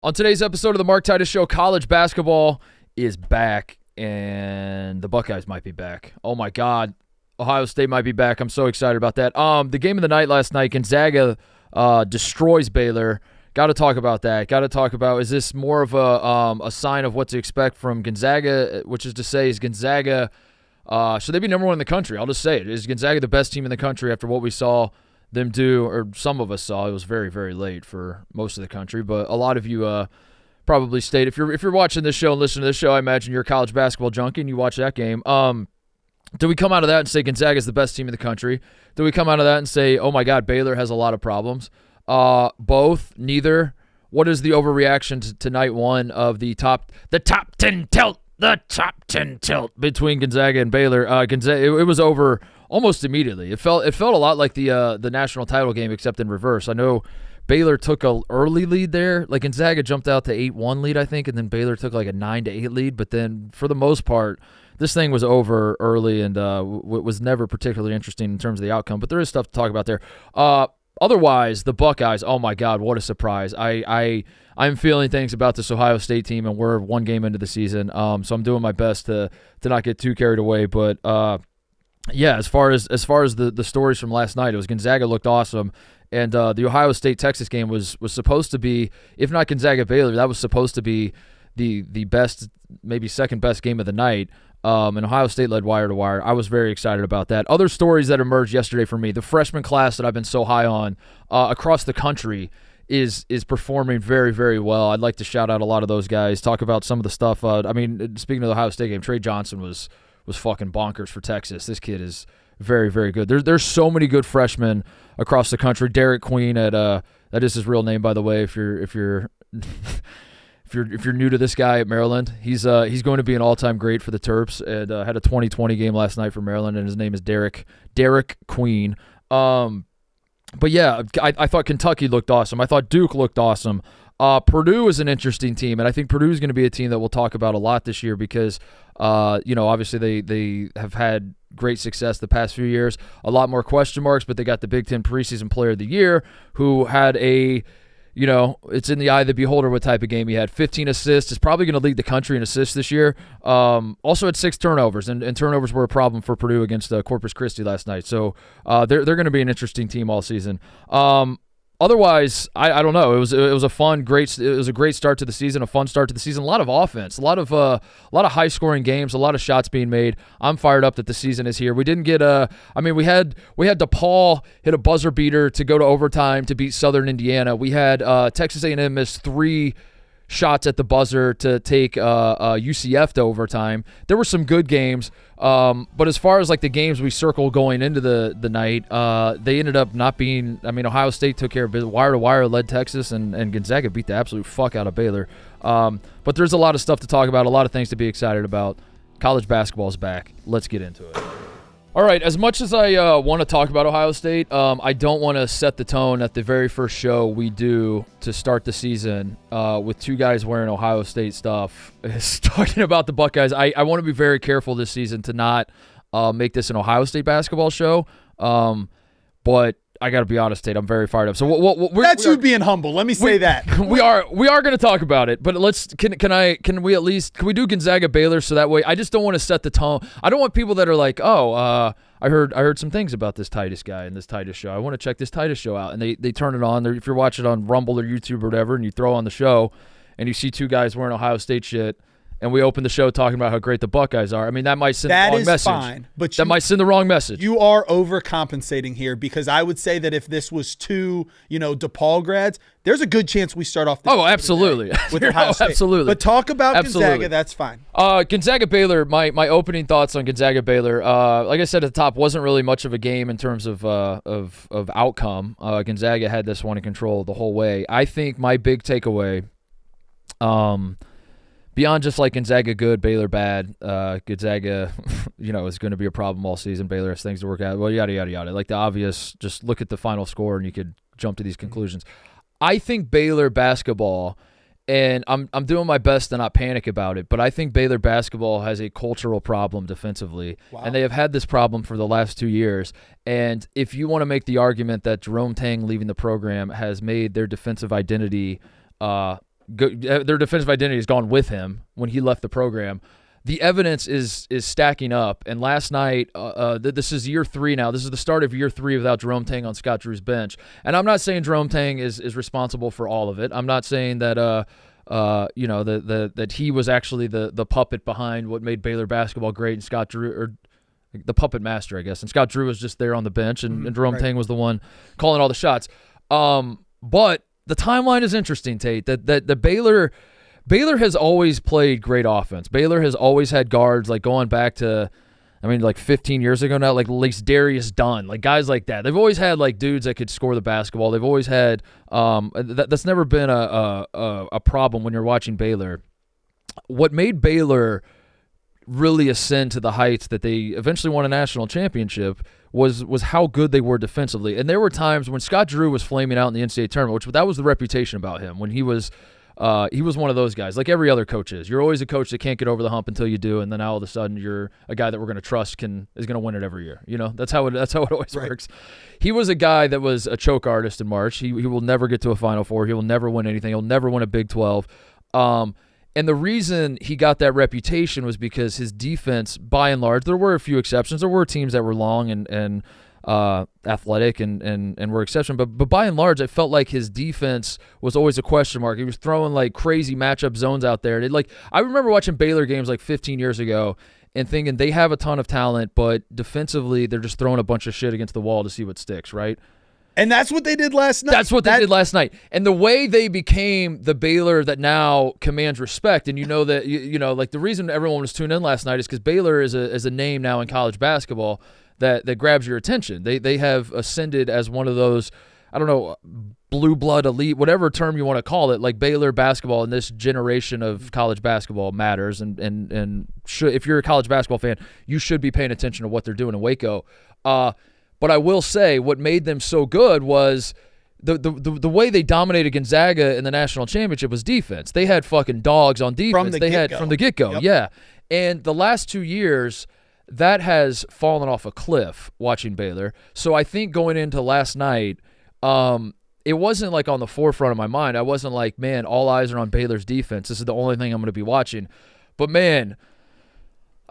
On today's episode of the Mark Titus Show, college basketball is back, and the Buckeyes might be back. Oh, my God. Ohio State might be back. I'm so excited about that. The game of the night last night, Gonzaga destroys Baylor. Got to talk about that. Got to talk about, is this more of a sign of what to expect from Gonzaga, which is to say, is Gonzaga, should they be number one in the country? I'll just say it. Is Gonzaga the best team in the country after what we saw them do, or some of us saw? It was very, very late for most of the country, but a lot of you probably stayed. If you're watching this show and listening to this show, I imagine you're a college basketball junkie and you watch that game. Do we come out of that and say Gonzaga is the best team in the country? Do we come out of that and say, oh my God, Baylor has a lot of problems? Both, neither. What is the overreaction to night one of the top 10 tilt? The top 10 tilt between Gonzaga and Baylor. Gonzaga, it was over almost immediately. It felt a lot like the national title game, except in reverse. I know Baylor took a early lead there. Like Gonzaga jumped out to 8-1 lead, I think, and then Baylor took like a 9-8 lead. But then for the most part, this thing was over early and was never particularly interesting in terms of the outcome. But there is stuff to talk about there. Otherwise, the Buckeyes, oh my God, what a surprise. I'm feeling things about this Ohio State team, and we're one game into the season. So I'm doing my best to not get too carried away. But yeah, as far as the stories from last night, it was Gonzaga looked awesome. And the Ohio State-Texas game was supposed to be, if not Gonzaga-Baylor, that was supposed to be the best, maybe second best game of the night. And Ohio State led wire to wire. I was very excited about that. Other stories that emerged yesterday for me, the freshman class that I've been so high on across the country is performing very, very well. I'd like to shout out a lot of those guys, talk about some of the stuff. Speaking of the Ohio State game, Trey Johnson was fucking bonkers for Texas. This kid is very, very good. There's so many good freshmen across the country. Derek Queen that is his real name, by the way, if you're If you're new to this guy at Maryland, he's going to be an all-time great for the Terps, and had a 20-20 game last night for Maryland, and his name is Derek Queen. But yeah, I thought Kentucky looked awesome. I thought Duke looked awesome. Purdue is an interesting team, and I think Purdue is going to be a team that we'll talk about a lot this year because, obviously they have had great success the past few years. A lot more question marks, but they got the Big Ten preseason player of the year who had it's in the eye of the beholder what type of game he had. 15 assists. Is probably going to lead the country in assists this year. Also had 6 turnovers, and turnovers were a problem for Purdue against Corpus Christi last night. So they're going to be an interesting team all season. Otherwise, I don't know. It was a great start to the season, a fun start to the season. A lot of offense, a lot of high scoring games, a lot of shots being made. I'm fired up that the season is here. We didn't get we had DePaul hit a buzzer beater to go to overtime to beat Southern Indiana. We had Texas A&M miss 3 shots at the buzzer to take UCF to overtime. There were some good games, but as far as like the games we circled going into the night, they ended up not being. Ohio State took care of it, wire to wire, led Texas, and Gonzaga beat the absolute fuck out of Baylor. But there's a lot of stuff to talk about, a lot of things to be excited about. College basketball is back. Let's get into it. All right, as much as I want to talk about Ohio State, I don't want to set the tone at the very first show we do to start the season with 2 guys wearing Ohio State stuff. Talking about the Buckeyes, I want to be very careful this season to not make this an Ohio State basketball show, but I got to be honest, Tate, I'm very fired up. So that's you being humble. Let me say that. We are going to talk about it, but can we do Gonzaga Baylor so that way I just don't want to set the tone. I don't want people that are like, I heard some things about this Titus guy and this Titus show. I want to check this Titus show out, and they turn it on. If you're watching on Rumble or YouTube or whatever, and you throw on the show, and you see 2 guys wearing Ohio State shit. And we open the show talking about how great the Buckeyes are. That might send the wrong message. That is fine, but that might send the wrong message. You are overcompensating here because I would say that if this was 2, DePaul grads, there's a good chance we start off. Absolutely, with Ohio State. Absolutely. But talk about Gonzaga. That's fine. Gonzaga Baylor. My opening thoughts on Gonzaga Baylor. Like I said at the top, wasn't really much of a game in terms of outcome. Gonzaga had this one in control the whole way. I think my big takeaway. Beyond just like Gonzaga good, Baylor bad, Gonzaga, is going to be a problem all season. Baylor has things to work out. Well, yada, yada, yada. Like the obvious, just look at the final score and you could jump to these conclusions. I think Baylor basketball, and I'm doing my best to not panic about it, but I think Baylor basketball has a cultural problem defensively. Wow. And they have had this problem for the last 2 years. And if you want to make the argument that Jerome Tang leaving the program has made their defensive identity their defensive identity has gone with him when he left the program. The evidence is stacking up. And last night, this is year 3 now. This is the start of year 3 without Jerome Tang on Scott Drew's bench. And I'm not saying Jerome Tang is responsible for all of it. I'm not saying that that he was actually the puppet behind what made Baylor basketball great, and Scott Drew, or the puppet master, I guess. And Scott Drew was just there on the bench, and Jerome Tang was the one calling all the shots. But the timeline is interesting, Tate. That Baylor has always played great offense. Baylor has always had guards, like going back to, like 15 years ago now, like Darius Dunn, like guys like that. They've always had like dudes that could score the basketball. They've always had that's never been a problem when you're watching Baylor. What made Baylor really ascend to the heights that they eventually won a national championship was how good they were defensively. And there were times when Scott Drew was flaming out in the NCAA tournament, which that was the reputation about him when he was one of those guys, like every other coach is. You're always a coach that can't get over the hump until you do, and then all of a sudden you're a guy that we're going to trust is going to win it every year. That's how it always works. He was a guy that was a choke artist in March. He will never get to a Final Four. He will never win anything. He'll never win a Big 12. And the reason he got that reputation was because his defense, by and large, there were a few exceptions. There were teams that were long and athletic and were exception, but by and large, I felt like his defense was always a question mark. He was throwing like crazy matchup zones out there. And I remember watching Baylor games like 15 years ago and thinking they have a ton of talent, but defensively they're just throwing a bunch of shit against the wall to see what sticks, right? And that's what they did last night. They did last night. And the way they became the Baylor that now commands respect, and that, like the reason everyone was tuned in last night is because Baylor is a name now in college basketball that grabs your attention. They have ascended as one of those, I don't know, blue blood elite, whatever term you want to call it. Like Baylor basketball in this generation of college basketball matters, and if you're a college basketball fan, you should be paying attention to what they're doing in Waco. But I will say what made them so good was the way they dominated Gonzaga in the national championship was defense. They had fucking dogs on defense. From the get-go. Yep. Yeah. And the last 2 years, that has fallen off a cliff watching Baylor. So I think going into last night, it wasn't like on the forefront of my mind. I wasn't like, man, all eyes are on Baylor's defense. This is the only thing I'm going to be watching. But man,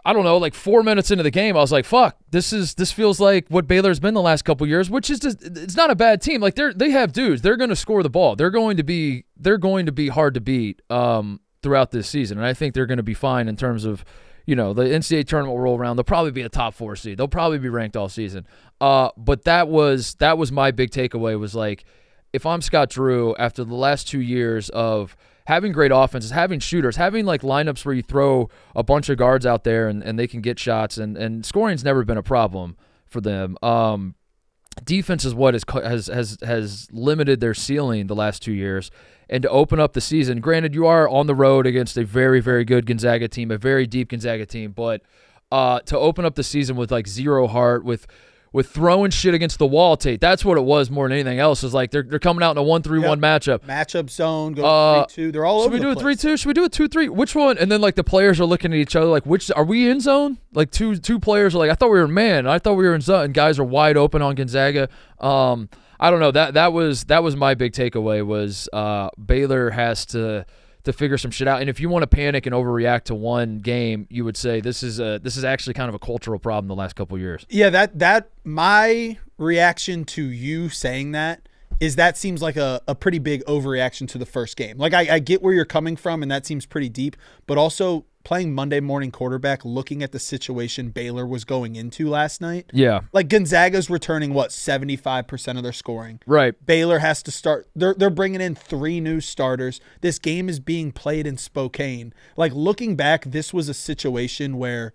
I don't know, like 4 minutes into the game, I was like, fuck, this feels like what Baylor's been the last couple years, which is just, it's not a bad team. Like they have dudes. They're going to score the ball. They're going to be hard to beat throughout this season. And I think they're going to be fine in terms of, the NCAA tournament will roll around. They'll probably be a top 4 seed. They'll probably be ranked all season. But that was my big takeaway was like, if I'm Scott Drew, after the last 2 years of having great offenses, having shooters, having like lineups where you throw a bunch of guards out there and they can get shots, and scoring's never been a problem for them. Defense is what has limited their ceiling the last 2 years. And to open up the season, granted, you are on the road against a very, very good Gonzaga team, a very deep Gonzaga team, but to open up the season with like zero heart, with throwing shit against the wall, Tate, that's what it was more than anything else. Is like they're coming out in a 1-3-1 matchup. Matchup zone, go 3-2. They're all over the place. Should we do a 3-2? Should we do a 2-3? Which one? And then like the players are looking at each other like, which are we in zone? Like two players are like, I thought we were man. I thought we were in zone. And guys are wide open on Gonzaga. I don't know. That was my big takeaway was Baylor has to figure some shit out. And if you want to panic and overreact to one game, you would say this is actually kind of a cultural problem the last couple of years. Yeah, that my reaction to you saying that is that seems like a pretty big overreaction to the first game. Like I get where you're coming from, and that seems pretty deep, but also playing Monday morning quarterback, looking at the situation Baylor was going into last night. Yeah. Like Gonzaga's returning 75% of their scoring. Right. Baylor has to start. They're bringing in 3 new starters. This game is being played in Spokane. Like looking back, this was a situation where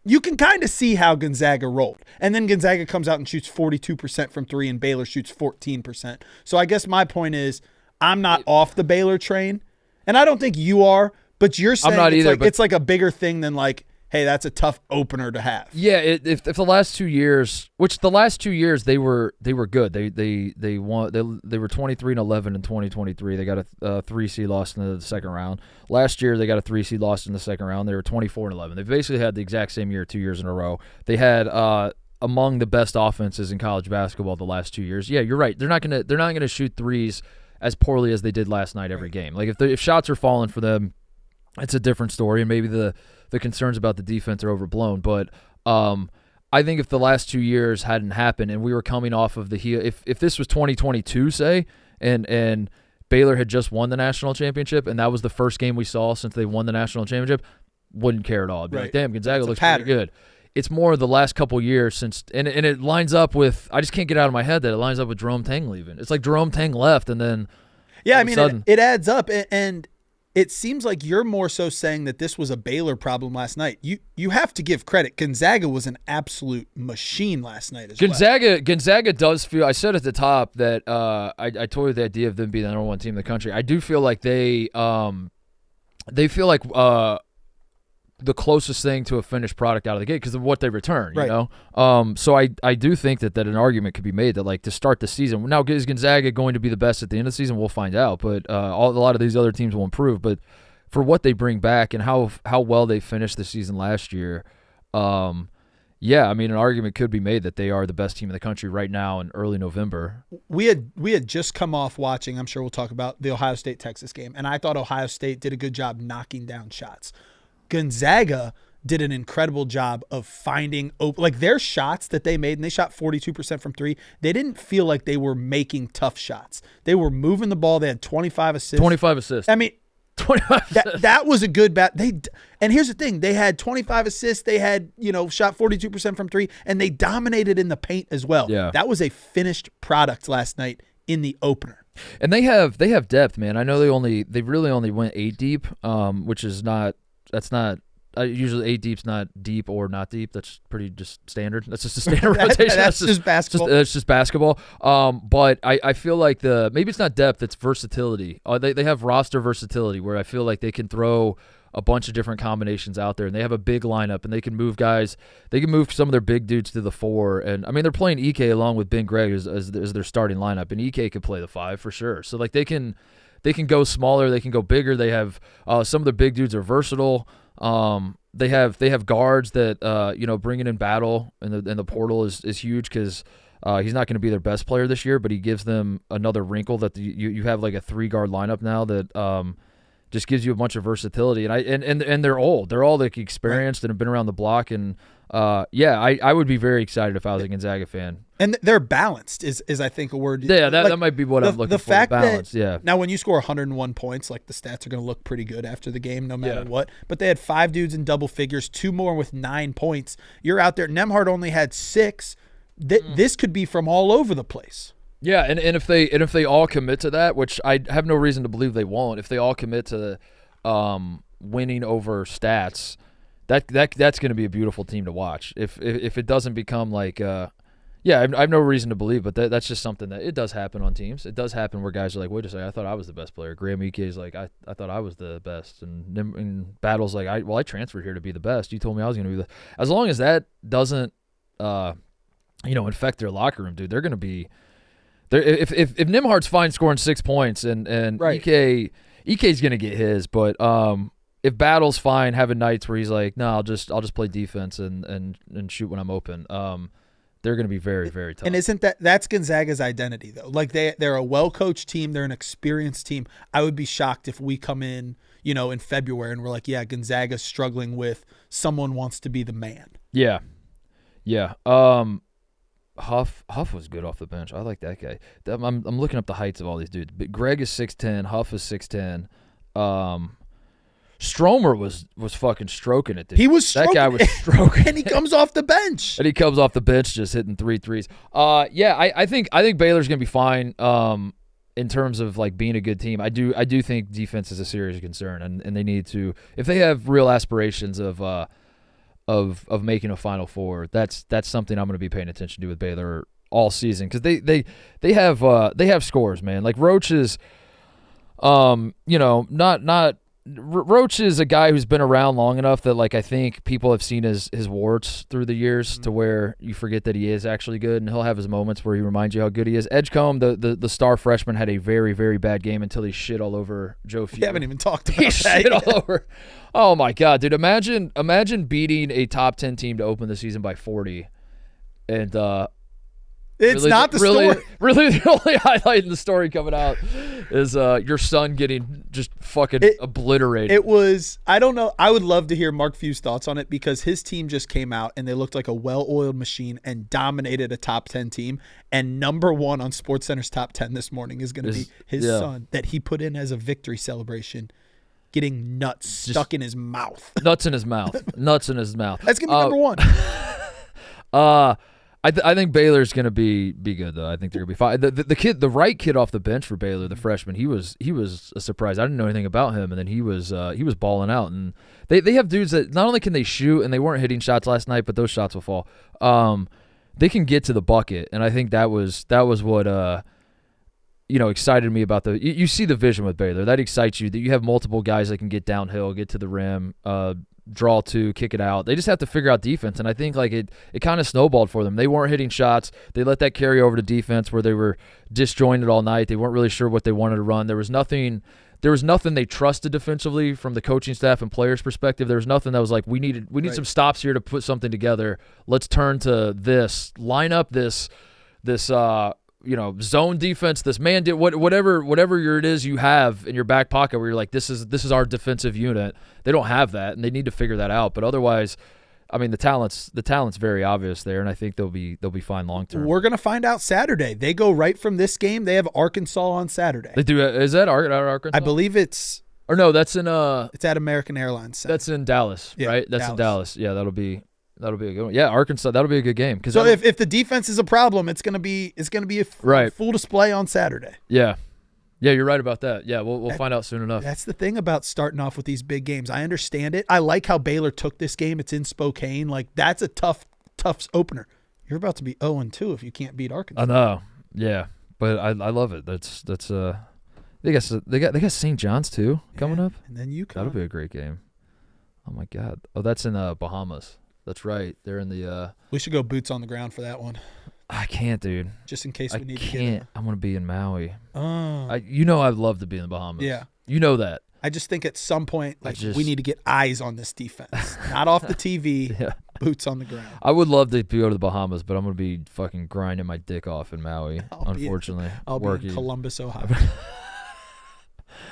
you can kind of see how Gonzaga rolled. And then Gonzaga comes out and shoots 42% from 3 and Baylor shoots 14%. So I guess my point is I'm not off the Baylor train, and I don't think you are. But you're saying it's like a bigger thing than like, hey, that's a tough opener to have. Yeah, if the last 2 years, which the last 2 years they were good. They won. They were 23-11 in 2023. They got a 3 seed loss in the second round. Last year they got a 3 seed loss in the second round. They were 24-11. They basically had the exact same year 2 years in a row. They had among the best offenses in college basketball the last 2 years. Yeah, you're right. They're not gonna shoot threes as poorly as they did last night every game. Like if shots are falling for them, it's a different story, and maybe the concerns about the defense are overblown. But I think if the last 2 years hadn't happened and we were coming off of the heel, if this was 2022, say, and Baylor had just won the national championship, and that was the first game we saw since they won the national championship, wouldn't care at all. I'd be like, damn, Gonzaga looks pretty good. It's more the last couple years since, and it lines up with, I just can't get out of my head that it lines up with Jerome Tang leaving. It's like Jerome Tang left, and then yeah, I mean, it adds up, and it seems like you're more so saying that this was a Baylor problem last night. You have to give credit. Gonzaga was an absolute machine last night as well. Gonzaga does feel, I said at the top that I told you the idea of them being the number one team in the country. I do feel like they feel like the closest thing to a finished product out of the gate because of what they return, you know? So I do think that an argument could be made that, like, to start the season. Now, is Gonzaga going to be the best at the end of the season? We'll find out, but a lot of these other teams will improve. But for what they bring back and how well they finished the season last year, yeah, I mean, an argument could be made that they are the best team in the country right now in early November. We had just come off watching, I'm sure we'll talk about, the Ohio State-Texas game, and I thought Ohio State did a good job knocking down shots. Gonzaga did an incredible job of finding like their shots that they made, and they shot 42% from three. They didn't feel like they were making tough shots. They were moving the ball. They had 25 assists. 25 assists. I mean, 25 that was a good bat. And here's the thing: they had 25 assists. They had shot 42% from three, and they dominated in the paint as well. Yeah, that was a finished product last night in the opener. And they have depth, man. I know they really only went 8 deep, which is not. That's not usually 8 deep's not deep or not deep. That's pretty just standard. That's just a standard rotation. That's just basketball. It's just basketball. But I feel like maybe it's not depth. It's versatility. They have roster versatility where I feel like they can throw a bunch of different combinations out there, and they have a big lineup, and they can move guys. They can move some of their big dudes to the 4, and I mean they're playing Ike along with Ben Gregg as their starting lineup, and Ike could play the 5 for sure. So like they can go smaller, they can go bigger. They have some of the big dudes are versatile. They have guards that bringing in Battle in the portal is huge because he's not going to be their best player this year, but he gives them another wrinkle that you have like a 3-guard lineup now that just gives you a bunch of versatility. And they're old. They're all like experienced and have been around the block. And I would be very excited if I was a Gonzaga fan. And they're balanced is I think a word. Yeah, that might be what I'm looking for. The fact balance, now when you score 101 points, like the stats are going to look pretty good after the game, no matter what. But they had 5 dudes in double figures, 2 more with 9 points. You're out there. Nembhard only had 6. This could be from all over the place. Yeah, and if they all commit to that, which I have no reason to believe they won't, if they all commit to winning over stats, that's going to be a beautiful team to watch. If it doesn't become like I have no reason to believe, but that's just something that it does happen on teams. It does happen where guys are like, wait a second, I thought I was the best player. Graham Ike is like, I thought I was the best, and Battle's like, I transferred here to be the best. You told me I was going to be as long as that doesn't infect their locker room, dude, they're going to be. If Nembhard's fine scoring 6 points and right. Ike's gonna get his, but if Battle's fine having nights where he's like, no, I'll just play defense and shoot when I'm open, they're gonna be very, very tough. And isn't that's Gonzaga's identity though? Like they're a well coached team, they're an experienced team. I would be shocked if we come in, in February and we're like, yeah, Gonzaga's struggling with someone wants to be the man. Yeah. Huff was good off the bench. I like that guy. I'm looking up the heights of all these dudes. But Greg is 6'10", Huff is 6'10". Stromer was fucking stroking it, dude. He was stroking. That guy was stroking. And he comes off the bench. And he comes off the bench just hitting 3 threes. I think Baylor's gonna be fine in terms of like being a good team. I do think defense is a serious concern, and they need to, if they have real aspirations of making a Final Four, that's something I'm going to be paying attention to with Baylor all season because they have scores, man. Like Roach is, Roach is a guy who's been around long enough that like I think people have seen his warts through the years to where you forget that he is actually good, and he'll have his moments where he reminds you how good he is. Edgecombe, the star freshman, had a very, very bad game until he shit all over Joe Few. We haven't even talked about that. He shit all over. Oh my God, dude! Imagine beating a top 10 team to open the season by 40, and It's really, not the really, story. Really, the only highlight in the story coming out is your son getting just fucking obliterated. It was, I don't know. I would love to hear Mark Few's thoughts on it because his team just came out and they looked like a well-oiled machine and dominated a top 10 team. And number one on SportsCenter's top 10 this morning is going to be his son that he put in as a victory celebration, getting nuts stuck in his mouth. Nuts in his mouth. Nuts in his mouth. That's going to be number one. I think Baylor's gonna be good though. I think they're gonna be fine. The right kid off the bench for Baylor, the freshman, he was a surprise. I didn't know anything about him, and then he was balling out. And they have dudes that not only can they shoot, and they weren't hitting shots last night, but those shots will fall. They can get to the bucket, and I think that was what excited me about you see the vision with Baylor. That excites you that you have multiple guys that can get downhill, get to the rim, draw two, kick it out. They just have to figure out defense, and I think like it kind of snowballed for them. They weren't hitting shots. They let that carry over to defense where they were disjointed all night. They weren't really sure what they wanted to run. There was nothing they trusted defensively from the coaching staff and players' perspective. There was nothing that was like we need some stops here to put something together. Let's turn to this, line up this zone defense, this man did whatever it is you have in your back pocket where you're like, this is our defensive unit. They don't have that, and they need to figure that out. But otherwise, I mean, the talent's very obvious there, and I think they'll be fine long term. We're gonna find out Saturday. They go right from this game. They have Arkansas on Saturday. They do. Is that Arkansas? I believe it's. Or no, that's in It's at American Airlines Center. That's in Dallas, yeah, right? That's in Dallas. Yeah, that'll be a good one. Yeah, Arkansas. That'll be a good game. So if the defense is a problem, it's gonna be a full display on Saturday. Yeah, you're right about that. Yeah, we'll find out soon enough. That's the thing about starting off with these big games. I understand it. I like how Baylor took this game. It's in Spokane. Like that's a tough opener. You're about to be 0-2 if you can't beat Arkansas. I know. Yeah, but I love it. That's they got St. John's too coming up, and then UConn. That'll be a great game. Oh my God. Oh, that's in Bahamas. That's right. They're in the. We should go boots on the ground for that one. I can't, dude. Just in case we need to get I'm going to be in Maui. Oh. I'd love to be in the Bahamas. Yeah. You know that. I just think at some point, we need to get eyes on this defense. Not off the TV. Yeah. Boots on the ground. I would love to go to the Bahamas, but I'm going to be fucking grinding my dick off in Maui, unfortunately. I'll be in Columbus, Ohio.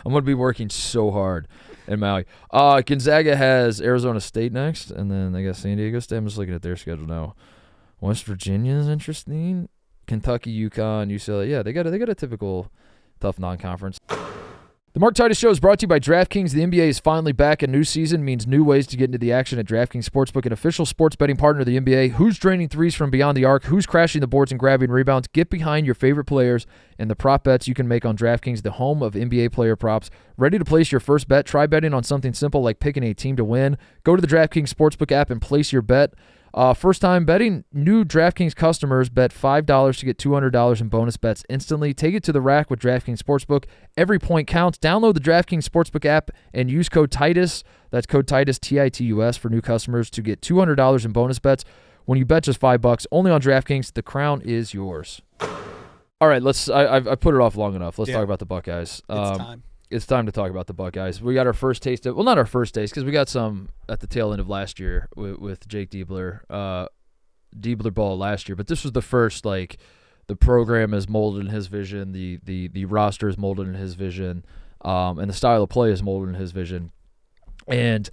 I'm going to be working so hard in Maui. Gonzaga has Arizona State next, and then they got San Diego State. I'm just looking at their schedule now. West Virginia is interesting. Kentucky, UConn, UCLA. Yeah, they got a typical tough non-conference. The Mark Titus Show is brought to you by DraftKings. The NBA is finally back. A new season means new ways to get into the action at DraftKings Sportsbook, an official sports betting partner of the NBA. Who's draining threes from beyond the arc? Who's crashing the boards and grabbing rebounds? Get behind your favorite players and the prop bets you can make on DraftKings, the home of NBA player props. Ready to place your first bet? Try betting on something simple like picking a team to win. Go to the DraftKings Sportsbook app and place your bet. First time betting, new DraftKings customers bet $5 to get $200 in bonus bets instantly. Take it to the rack with DraftKings Sportsbook. Every point counts. Download the DraftKings Sportsbook app and use code TITUS. That's code TITUS, TITUS, for new customers to get $200 in bonus bets when you bet just $5. Only on DraftKings. The crown is yours. All right, I put it off long enough. Let's talk about the Buckeyes. It's time. It's time to talk about the Buckeyes. We got our first taste of, well, not our first taste, because we got some at the tail end of last year with Jake Diebler. Diebler ball last year, but this was the first, like, the program is molded in his vision, the roster is molded in his vision, and the style of play is molded in his vision. And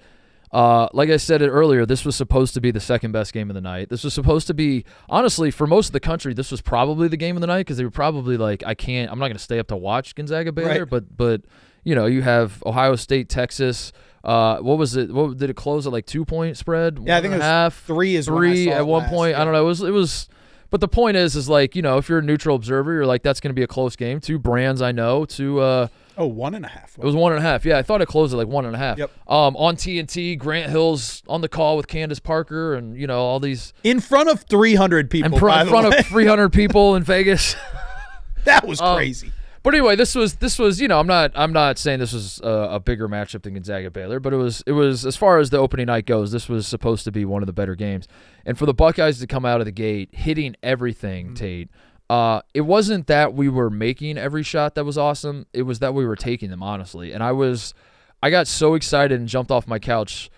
like I said earlier, this was supposed to be the second best game of the night. This was supposed to be, honestly, for most of the country, this was probably the game of the night because they were probably like, I'm not going to stay up to watch Gonzaga Baylor, right. but you have Ohio State, Texas. What was it? What did it close at, like 2-point spread? Yeah, I think it was 3 is three at one last, point. yeah. I don't know. It was. But the point is like, if you're a neutral observer, you're like, that's going to be a close game. Two brands I know. 1.5. It was 1.5. Yeah, I thought it closed at like 1.5. Yep. On TNT, Grant Hill's on the call with Candace Parker and all these in front of 300 people. In front of 300 people in Vegas. That was crazy. But anyway, this was I'm not saying this was a bigger matchup than Gonzaga Baylor, but it was as far as the opening night goes, this was supposed to be one of the better games. And for the Buckeyes to come out of the gate hitting everything, Tate. It wasn't that we were making every shot that was awesome. It was that we were taking them, honestly. And I got so excited and jumped off my couch.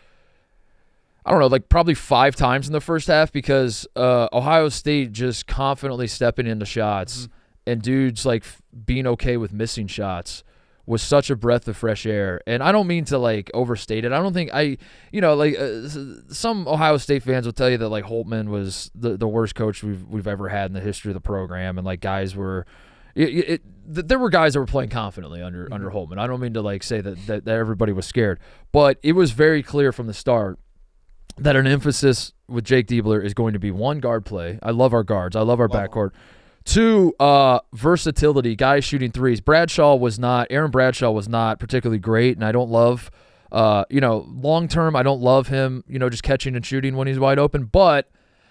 I don't know, like probably 5 times in the first half because Ohio State just confidently stepping into shots and dudes like being okay with missing shots was such a breath of fresh air. And I don't mean to like overstate it. I don't think some Ohio State fans will tell you that like Holtman was the worst coach we've ever had in the history of the program, and like guys were. There were guys that were playing confidently under Holtman. I don't mean to like say that everybody was scared, but it was very clear from the start that an emphasis with Jake Diebler is going to be 1, guard play. I love our guards. I love our backcourt. 2, versatility, guys shooting threes. Aaron Bradshaw was not particularly great, and I don't love, long term, I don't love him, just catching and shooting when he's wide open, but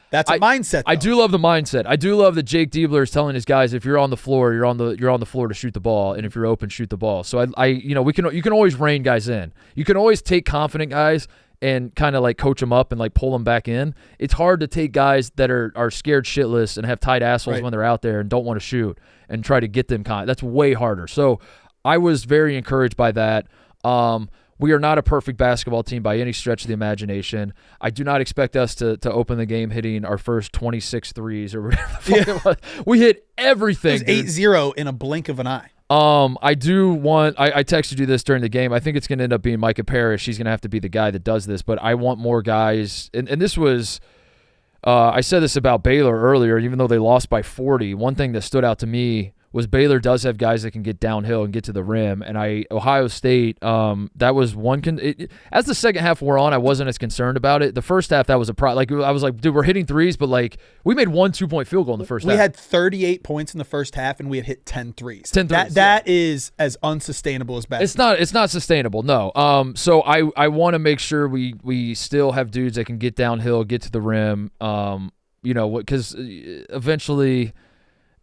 that's a mindset, though. I do love the mindset. I do love that Jake Diebler is telling his guys, if you're on the floor, you're on the floor to shoot the ball, and if you're open, shoot the ball. So you can always rein guys in. You can always take confident guys and kind of like coach them up and like pull them back in. It's hard to take guys that are scared shitless and have tight assholes when they're out there and don't want to shoot and try to get them That's way harder. So I was very encouraged by that. We are not a perfect basketball team by any stretch of the imagination. I do not expect us to open the game hitting our first 26 threes or whatever the fuck it was. We hit everything. It was 8-0 in a blink of an eye. I texted you this during the game. I think it's going to end up being Micah Parrish. He's going to have to be the guy that does this, but I want more guys. And this was, I said this about Baylor earlier, even though they lost by 40. One thing that stood out to me was Baylor does have guys that can get downhill and get to the rim. And Ohio State, that was one. As the second half wore on, I wasn't as concerned about it. The first half, that was a problem. Like I was like, dude, we're hitting threes, but like we made 1 2-point field goal in the first half. We had 38 points in the first half, and we had hit 10 threes. 10 threes. That is as unsustainable as basketball. It's not sustainable, no. So I want to make sure we still have dudes that can get downhill, get to the rim. Because eventually,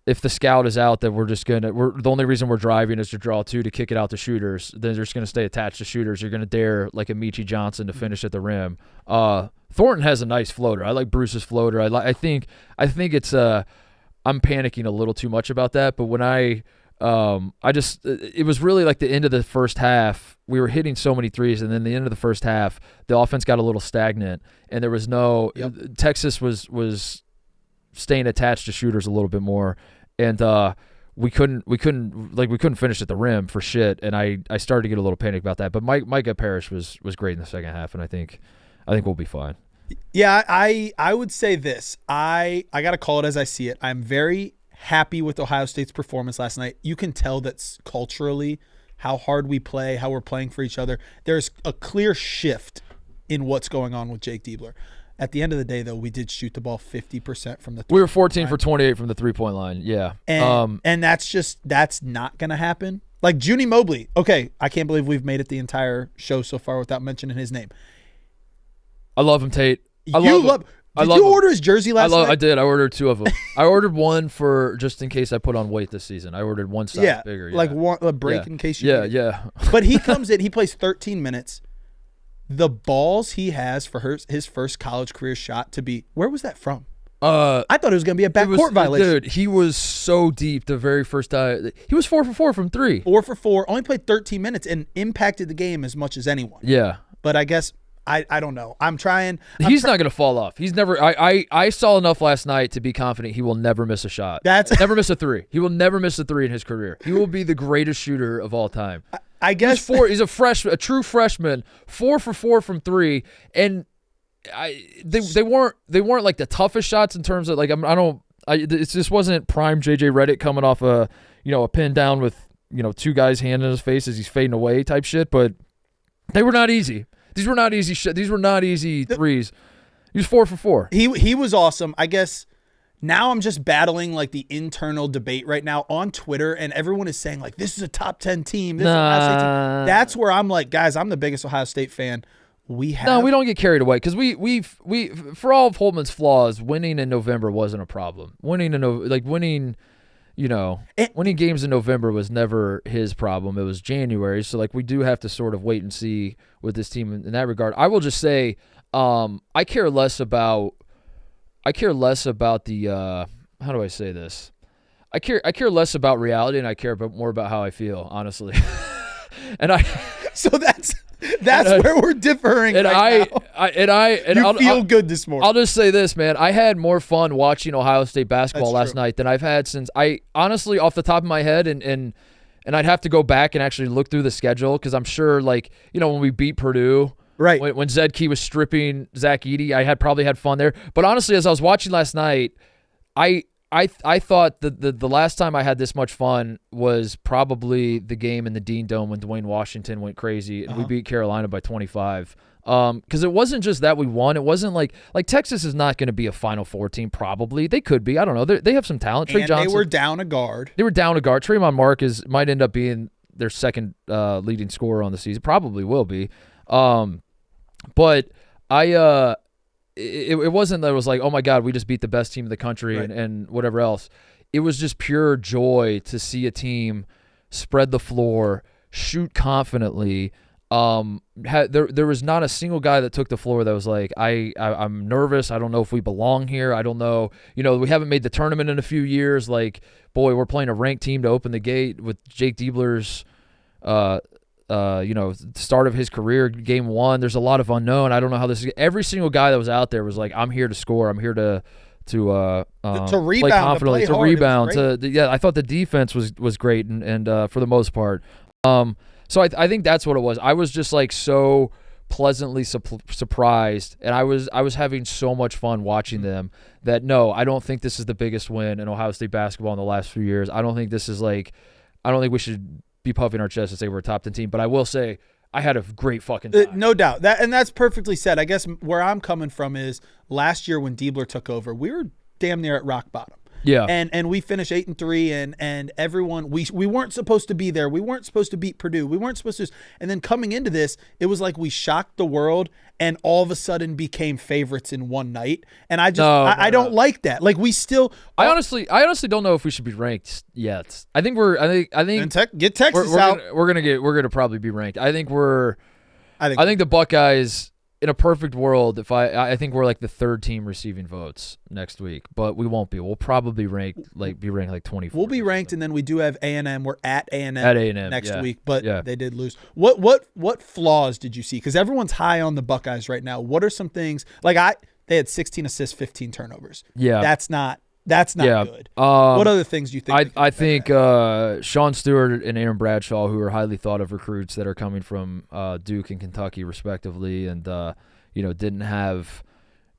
if the scout is out, that we're the only reason we're driving is to draw 2 to kick it out to shooters. Then they're just going to stay attached to shooters. You're going to dare like a Michi Johnson to finish at the rim. Thornton has a nice floater. I like Bruce's floater. I think it's I'm panicking a little too much about that. But when it was really like the end of the first half. We were hitting so many threes, and then the end of the first half, the offense got a little stagnant, and there was no. Yep. Texas was staying attached to shooters a little bit more. And we couldn't finish at the rim for shit, and I started to get a little panic about that. But Micah Parrish was great in the second half, and I think we'll be fine. Yeah, I would say this. I got to call it as I see it. I'm very happy with Ohio State's performance last night. You can tell that's culturally how hard we play, how we're playing for each other. There's a clear shift in what's going on with Jake Diebler. At the end of the day, though, we did shoot the ball 50% from the 3-point We were 14 for 28 from the 3-point line, yeah. And that's not going to happen. Like Junie Mobley, okay, I can't believe we've made it the entire show so far without mentioning his name. I love him, Tate. Did you order his jersey last night? I did. I ordered 2 of them. I ordered one for just in case I put on weight this season. I ordered one size bigger. Yeah. Like a break in case you need it. Yeah. But he comes in, he plays 13 minutes. The balls he has for his first college career shot to be, where was that from? I thought it was going to be a backcourt violation. Dude, he was so deep the very first time. He was 4 for 4 from 3. 4 for 4, only played 13 minutes and impacted the game as much as anyone. Yeah. But I guess, I don't know. He's not going to fall off. He's never, I saw enough last night to be confident he will never miss a shot. Never miss a 3. He will never miss a 3 in his career. He will be the greatest shooter of all time. I guess he's a true freshman, 4 for 4 from 3, and they weren't like the toughest shots in terms of like it just wasn't prime JJ Redick coming off a pin down with 2 guys' hand in his face as he's fading away type shit, but they were not easy. These were not easy shit. These were not easy threes. He was 4 for 4. He was awesome. I guess. Now I'm just battling like the internal debate right now on Twitter, and everyone is saying like this is a top 10 team. This is Ohio State team. That's where I'm like, guys, I'm the biggest Ohio State fan. We don't get carried away because we for all of Holtman's flaws, winning in November wasn't a problem. Winning games in November was never his problem. It was January, so like we do have to sort of wait and see with this team in that regard. I will just say, I care less about the how do I say this? I care less about reality, and I care more about how I feel, honestly. And so that's That's where we're differing And right now. You I'll feel good this morning. I'll just say this, man. I had more fun watching Ohio State basketball That's last true. night than I've had since I honestly, off the top of my head, and I'd have to go back and actually look through the schedule because I'm sure, like, when we beat Purdue, Right. when Zed Key was stripping Zach Edey, I had probably had fun there. But honestly, as I was watching last night, I thought that the last time I had this much fun was probably the game in the Dean Dome when Dwayne Washington went crazy and we beat Carolina by 25. Because it wasn't just that we won. It wasn't like Texas is not going to be a Final Four team. Probably they could be. I don't know. They have some talent. Trey And Johnson. they were down a guard. Trayvon Mark might end up being their second leading scorer on the season. Probably will be. But it wasn't that it was like, oh my God, we just beat the best team in the country and whatever else. It was just pure joy to see a team spread the floor, shoot confidently. There was not a single guy that took the floor that was like, I'm nervous. I don't know if we belong here. I don't know. We haven't made the tournament in a few years. Like, boy, we're playing a ranked team to open the gate with Jake Diebler's start of his career, game one. There's a lot of unknown. I don't know how this is. Every single guy that was out there was like, I'm here to score. I'm here to rebound, play confidently, to play to hard. rebound. I thought the defense was great and for the most part. So I think that's what it was. I was just like so pleasantly surprised, and I was having so much fun watching them that no, I don't think this is the biggest win in Ohio State basketball in the last few years. I don't think we should be puffing our chest and say we're a top 10 team, but I will say I had a great fucking time. No doubt. That's perfectly said. I guess where I'm coming from is last year when Diebler took over, we were damn near at rock bottom. Yeah. And we finished 8-3 and everyone we weren't supposed to be there. We weren't supposed to beat Purdue. We weren't supposed to. And then coming into this, it was like we shocked the world and all of a sudden became favorites in one night. And I don't like that. Like we still I honestly don't know if we should be ranked yet. I think get Texas out. We're gonna probably be ranked. I think the Buckeyes, in a perfect world, I think we're like the third team receiving votes next week, but we won't be. We'll probably be ranked like 24. We'll be ranked, and then we do have A&M. We're at A&M next week, but they did lose. What flaws did you see? Because everyone's high on the Buckeyes right now. What are some things they had 16 assists, 15 turnovers. Yeah, that's not good. What other things do you think? I think Sean Stewart and Aaron Bradshaw, who are highly thought of recruits that are coming from Duke and Kentucky respectively, and didn't have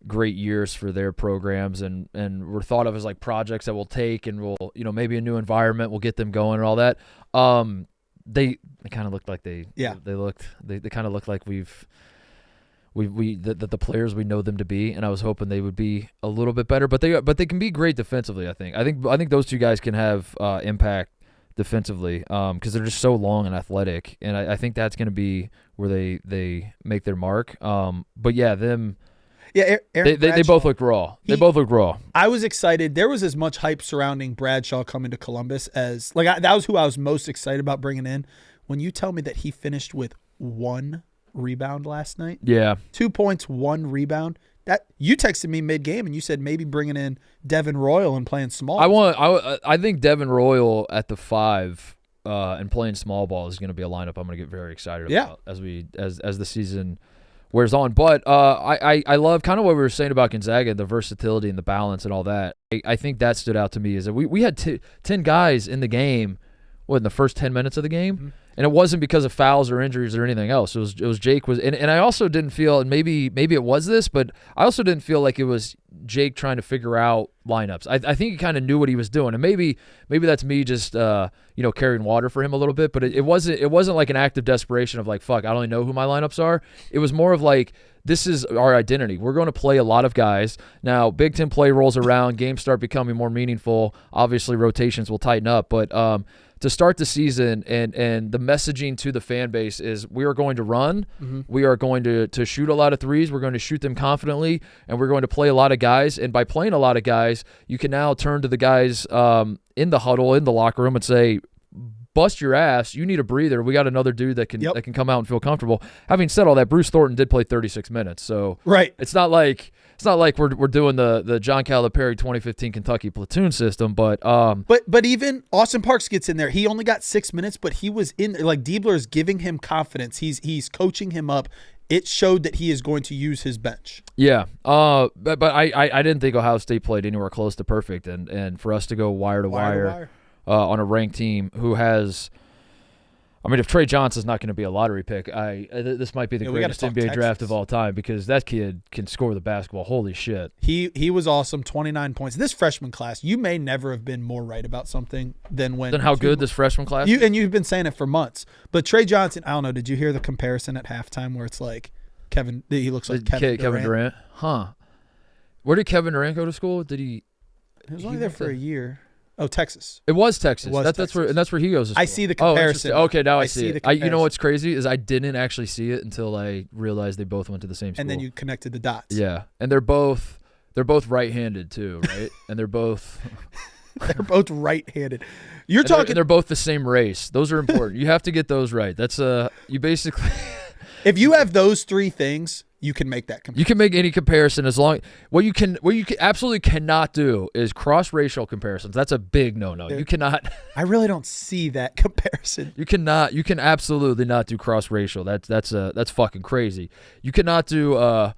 great years for their programs, and were thought of as like projects that we'll take and we'll maybe a new environment will get them going and all that. They kind of looked like they kind of looked like the players we know them to be, and I was hoping they would be a little bit better, but they can be great defensively. I think those two guys can have impact defensively because they're just so long and athletic, and I think that's going to be where they make their mark. But yeah, them. Yeah, they both look raw. They both look raw. I was excited. There was as much hype surrounding Bradshaw coming to Columbus as that was who I was most excited about bringing in. When you tell me that he finished with 1 rebound last night. Yeah. 2 points, 1 rebound. That you texted me mid-game and you said maybe bringing in Devin Royal and playing small. I think Devin Royal at the 5 and playing small ball is going to be a lineup I'm going to get very excited about as the season wears on. But I love kind of what we were saying about Gonzaga, the versatility and the balance and all that. I think that stood out to me is that we had 10 guys in the game in the first 10 minutes of the game. Mm-hmm. And it wasn't because of fouls or injuries or anything else. It was Jake and I also didn't feel, and maybe it was this, but I also didn't feel like it was Jake trying to figure out lineups. I think he kind of knew what he was doing, and maybe that's me just carrying water for him a little bit. But it wasn't like an act of desperation of like, fuck, I don't even know who my lineups are. It was more of like, this is our identity. We're going to play a lot of guys. Now, Big Ten play rolls around, games start becoming more meaningful. Obviously, rotations will tighten up, but to start the season and the messaging to the fan base is we are going to run. Mm-hmm. We are going to shoot a lot of threes. We're going to shoot them confidently, and we're going to play a lot of guys. And by playing a lot of guys, you can now turn to the guys in the huddle, in the locker room, and say, bust your ass. You need a breather. We got another dude that can Yep. that can come out and feel comfortable. Having said all that, Bruce Thornton did play 36 minutes, so Right. it's not like we're doing the John Calipari 2015 Kentucky platoon system, but But even Austin Parks gets in there. He only got 6 minutes, but he was in there. Like Diebler is giving him confidence. He's coaching him up. It showed that he is going to use his bench. yeah. But I didn't think Ohio State played anywhere close to perfect, and for us to go wire to wire. On a ranked team who has, I mean, if Trey Johnson's not going to be a lottery pick, this might be the greatest NBA draft of all time because that kid can score the basketball. Holy shit. He was awesome, 29 points. This freshman class, you may never have been more right about something than when. Then how good this freshman class is? And you've been saying it for months. But Trey Johnson, I don't know, did you hear the comparison at halftime where it's like he looks like Kevin Durant? Huh. Where did Kevin Durant go to school? He was only there for a year. Oh, Texas. It was Texas. It was That's where he goes to school. I see the comparison. Oh, okay, now I see the it. You know what's crazy is I didn't actually see it until I realized they both went to the same school. And then you connected the dots. Yeah, and they're both right-handed too, right? And they're both right-handed. You're talking. They're both the same race. Those are important. You have to get those right. That's you basically. If you have those three things, you can make that comparison. You can make any comparison as long. What you absolutely cannot do is cross-racial comparisons. That's a big no-no. You cannot. I really don't see that comparison. You cannot. You can absolutely not do cross-racial. That's fucking crazy. You cannot do.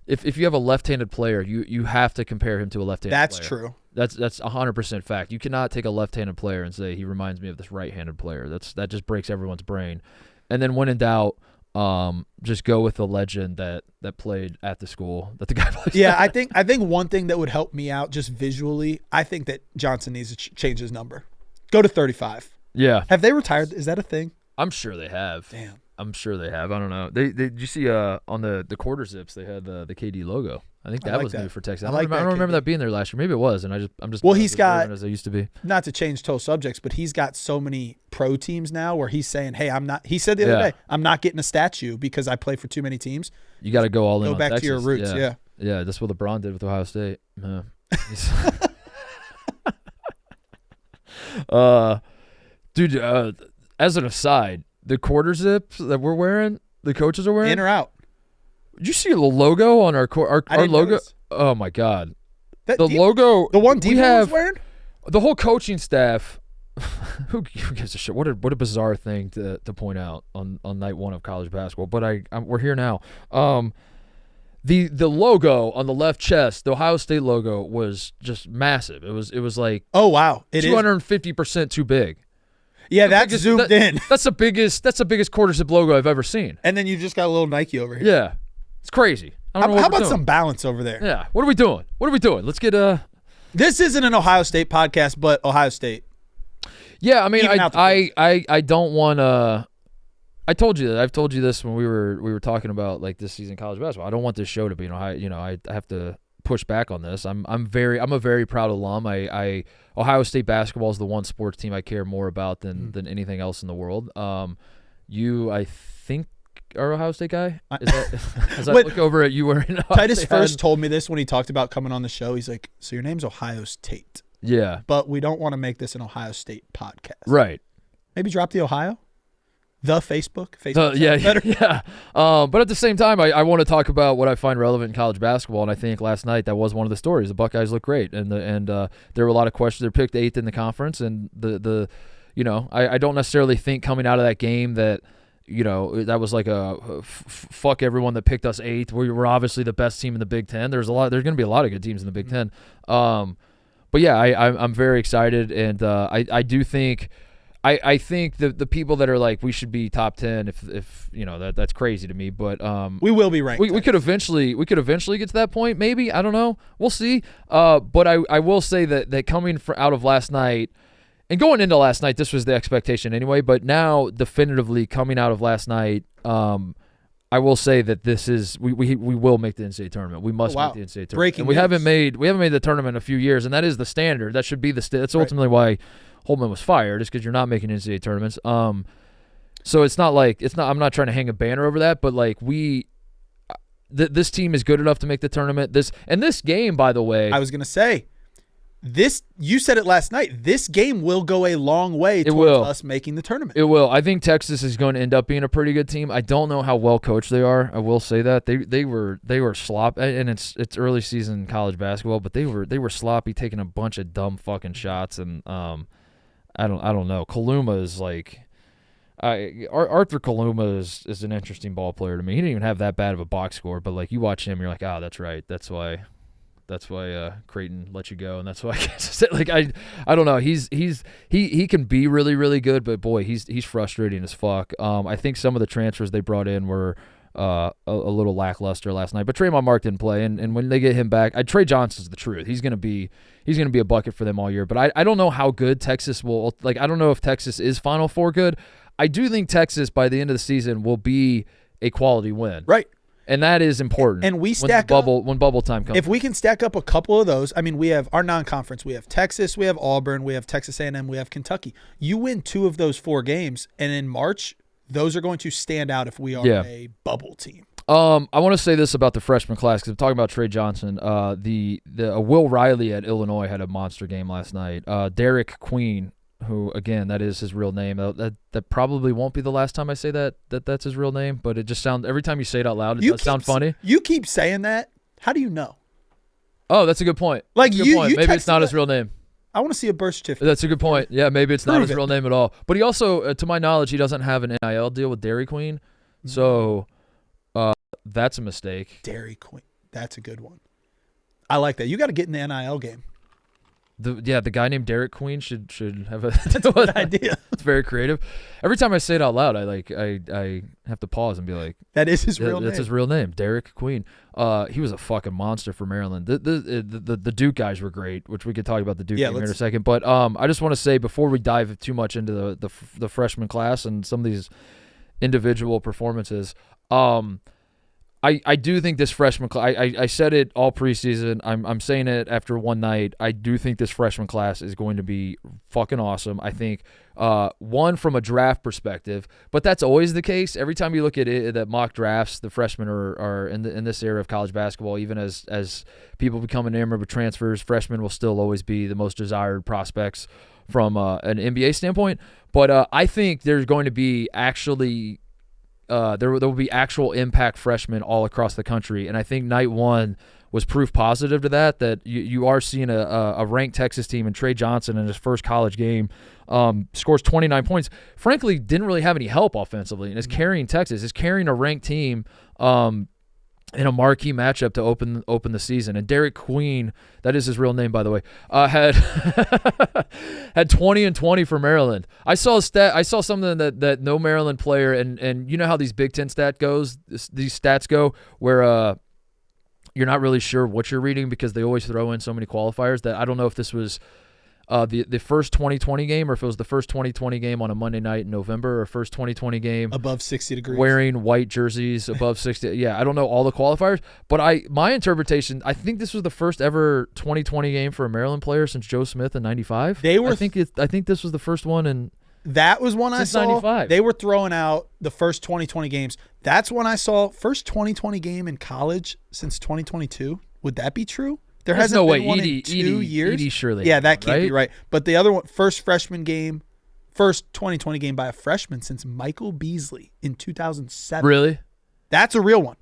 If you have a left-handed player, you have to compare him to a left-handed player. That's true. That's 100% fact. You cannot take a left-handed player and say he reminds me of this right-handed player. That just breaks everyone's brain. And then when in doubt, just go with the legend that played at the school that the guy plays. Yeah, I think one thing that would help me out just visually, I think that Johnson needs to change his number. Go to 35. Yeah. Have they retired? Is that a thing? I'm sure they have. Damn. I'm sure they have. I don't know. Did you see on the quarter zips they had the KD logo? I think that was new for Texas. I don't remember that being there last year. Maybe it was, and I'm just well, he's got as I used to be. Not to change total subjects, but he's got so many pro teams now where he's saying, "Hey, I'm not." He said the other day, "I'm not getting a statue because I play for too many teams." You got to go all in. Go back Texas. to your roots. Yeah. That's what LeBron did with Ohio State. Yeah. Dude. As an aside, the quarter zips that we're wearing, the coaches are wearing, in or out. Did you see the logo on our logo? Notice. Oh my god, logo, the one we have was wearing. The whole coaching staff. Who gives a shit? What a bizarre thing to point out on night one of college basketball. But we're here now. The logo on the left chest, the Ohio State logo, was just massive. It was like, oh wow, it 250% too big. Yeah, that's zoomed in. That's the biggest quarter zip logo I've ever seen. And then you just got a little Nike over here. Yeah, it's crazy. How about some balance over there? Yeah. What are we doing? Let's get This isn't an Ohio State podcast, but Ohio State. Yeah, I mean, I don't want to. I told you that. I've told you this when we were talking about like this season college basketball. I don't want this show to be Ohio. I have to push back on this. I'm a very proud alum. Ohio State basketball is the one sports team I care more about than anything else in the world. You, I think, are Ohio State guy. Is that, as I look over at you wearing Titus first told me this when he talked about coming on the show. He's like, "So your name's Ohio State." Yeah, but we don't want to make this an Ohio State podcast. Right. Maybe drop the Ohio. The Facebook. Yeah. But at the same time, I want to talk about what I find relevant in college basketball, and I think last night that was one of the stories. The Buckeyes look great, and there were a lot of questions. They're picked 8th in the conference, and I don't necessarily think coming out of that game that that was like a fuck everyone that picked us 8th. We were obviously the best team in the Big Ten. There's going to be a lot of good teams in the Big Ten. But yeah, I'm very excited, and I do think. I think the people that are like we should be top 10 if that's crazy to me, but we will be ranked. We could eventually get to that point, maybe. I don't know. We'll see. But I will say that coming out of last night and going into last night, this was the expectation anyway. But now definitively coming out of last night, I will say that this is we will make the NCAA tournament. We must make the NCAA tournament. Breaking and we news. haven't made the tournament in a few years, and that is the standard. That should be that's ultimately why Holtman was fired, is because you're not making NCAA tournaments. So it's not like I'm not trying to hang a banner over that, but like this team is good enough to make the tournament. This game, by the way, I was gonna say you said it last night. This game will go a long way towards us making the tournament. It will. I think Texas is going to end up being a pretty good team. I don't know how well coached they are. I will say that they were sloppy, and it's early season college basketball, but they were sloppy, taking a bunch of dumb fucking shots, and I don't know. Kaluma is like. Arthur Kaluma is an interesting ball player to me. He didn't even have that bad of a box score, but like you watch him, you're like, that's right. That's why Creighton let you go, and that's why like I don't know. He can be really really good, but boy, he's frustrating as fuck. I think some of the transfers they brought in were a little lackluster last night, but Trayvon Mark didn't play, and when they get him back, Trey Johnson's the truth. He's gonna be a bucket for them all year. But I don't know how good Texas will. Like I don't know if Texas is Final Four good. I do think Texas by the end of the season will be a quality win. Right. And that is important. And we stack up when bubble time comes. If we can stack up a couple of those, I mean, we have our non-conference. We have Texas, we have Auburn, we have Texas A&M, we have Kentucky. You win 2 of those 4 games, and in March, those are going to stand out if we are a bubble team. I want to say this about the freshman class because I'm talking about Trey Johnson. The Will Riley at Illinois had a monster game last night. Derek Queen, who again that is his real name. That probably won't be the last time I say that's his real name, but it just sounds every time you say it out loud, it does sound funny. You keep saying that. How do you know? Oh, that's a good point. Like that's a good point. Maybe it's not his real name. I want to see a birth certificate. That's a good point. Yeah, maybe it's not his real name at all. But he also, to my knowledge, he doesn't have an NIL deal with Dairy Queen, so that's a mistake. Dairy Queen, that's a good one. I like that. You got to get in the NIL game. The guy named Derek Queen should have a. That's a good idea. It's very creative. Every time I say it out loud, I have to pause and be like, "That is his real name." That's his real name, Derek Queen. He was a fucking monster for Maryland. The Duke guys were great, which we could talk about the Duke game in a second. But I just want to say before we dive too much into the freshman class and some of these individual performances, I do think this freshman class, I said it all preseason. I'm saying it after one night. I do think this freshman class is going to be fucking awesome. I think, one, from a draft perspective, but that's always the case. Every time you look at it, that mock drafts, the freshmen are in this era of college basketball, even as people become enamored with transfers, freshmen will still always be the most desired prospects from an NBA standpoint. But I think there's going to be actually there will be actual impact freshmen all across the country, and I think night one was proof positive to that you are seeing a ranked Texas team, and Trey Johnson in his first college game scores 29 points. Frankly, didn't really have any help offensively, and is carrying Texas, is carrying a ranked team in a marquee matchup to open the season. And Derek Queen, that is his real name, by the way, had had 20 and 20 for Maryland. I saw something that no Maryland player, and you know how these Big Ten these stats go, where you're not really sure what you're reading because they always throw in so many qualifiers that I don't know if this was the first 2020 game, or if it was the first 2020 game on a Monday night in November, or first 2020 game above 60 degrees, wearing white jerseys above 60. Yeah, I don't know all the qualifiers, but my interpretation, I think this was the first ever 2020 game for a Maryland player since Joe Smith in '95. I think this was the first one, and that was one I saw. 95. They were throwing out the first 2020 games. That's when I saw first 2020 game in college since 2022. Would that be true? There's hasn't no been way. one in 2 years. Edie surely. Yeah, that can't be right. But the other one, first 2020 game by a freshman since Michael Beasley in 2007. Really? That's a real one.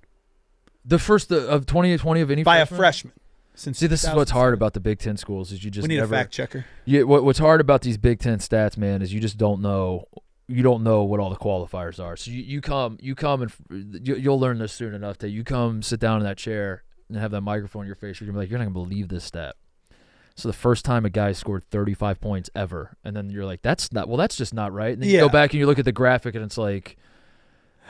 The first of 2020 of any by freshman? A freshman. See, this is what's hard about the Big Ten schools is you just we need never, a fact checker. What's hard about these Big Ten stats, man, is you just don't know. You don't know what all the qualifiers are. So you come and you'll learn this soon enough that you come sit down in that chair and have that microphone in your face, you're gonna be like, you're not gonna believe this stat. So the first time a guy scored 35 points ever, and then you're like, that's just not right. And then you go back and you look at the graphic, and it's like,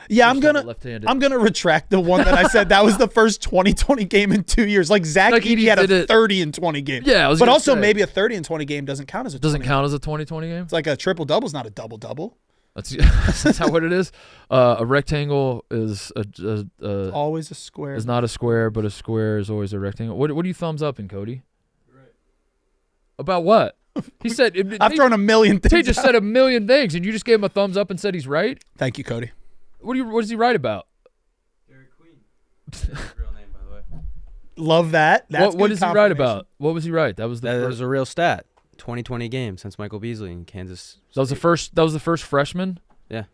yeah, I'm gonna retract the one that I said that was the first 2020 game in 2 years. Like Zach Edey had a 30 and 20 game. Yeah, but also maybe a 30 and 20 game doesn't count as a 2020 game. It's like a triple double is not a double double. That's not what it is. A rectangle is always a square. Is not a square, but a square is always a rectangle. What do you thumbs up in, Cody? Right. About what? He said I've thrown a million things. He just said a million things, and you just gave him a thumbs up and said he's right. Thank you, Cody. What does he write about? Derek Queen. That's his real name, by the way. Love that. That's What good is he right confirmation. about? What was he right? That was the That first. was a real stat. 2020 games since Michael Beasley in Kansas. That was the first. That was the first freshman. Yeah.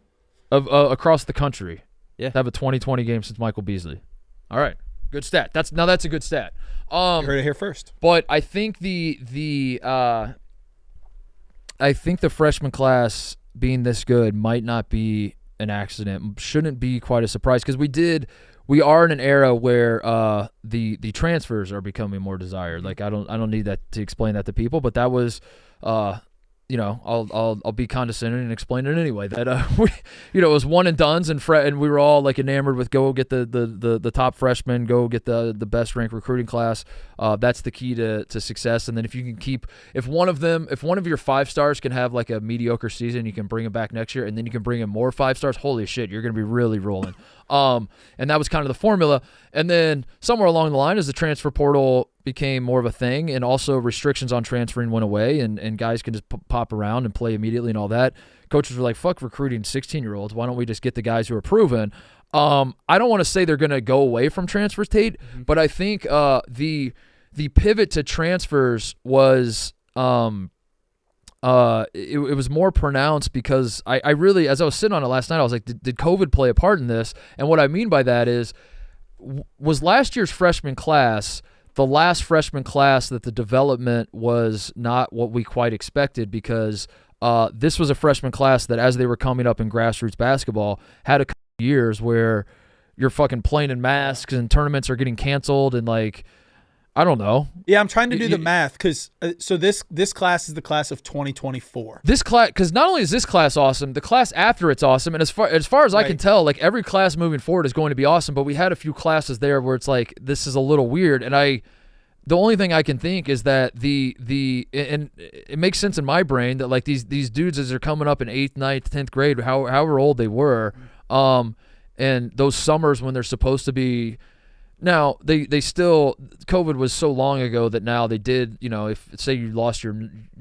Of across the country. Yeah. To have a 2020 game since Michael Beasley. All right. Good stat. That's a good stat. You heard it here first. But I think I think the freshman class being this good might not be an accident. Shouldn't be quite a surprise because we are in an era where the transfers are becoming more desired. Like I don't need that to explain that to people, but that was I'll be condescending and explain it anyway. That it was one and dones and we were all like enamored with go get the top freshmen, go get the best ranked recruiting class. That's the key to success. And then if one of your 5 stars can have like a mediocre season, you can bring him back next year, and then you can bring in more 5 stars. Holy shit, you're gonna be really rolling. And that was kind of the formula. And then somewhere along the line, as the transfer portal became more of a thing, and also restrictions on transferring went away, and guys can just pop around and play immediately and all that. Coaches were like, fuck recruiting 16-year-olds. Why don't we just get the guys who are proven? I don't want to say they're going to go away from transfers, Tate, but I think the pivot to transfers was it was more pronounced because I really, as I was sitting on it last night, I was like, did COVID play a part in this? And what I mean by that is, was last year's freshman class the last freshman class that the development was not what we quite expected, because this was a freshman class that, as they were coming up in grassroots basketball, had a couple years where you're fucking playing in masks and tournaments are getting canceled and like, I don't know. Yeah, I'm trying to do the math because so this class is the class of 2024. This class, because not only is this class awesome, the class after it's awesome, and as far as I can tell, like every class moving forward is going to be awesome. But we had a few classes there where it's like this is a little weird, and the only thing I can think is that and it makes sense in my brain that like these dudes as they're coming up in 8th, 9th, 10th grade, however old they were, and those summers when they're supposed to be. Now, they still, COVID was so long ago that now they did, if say you lost your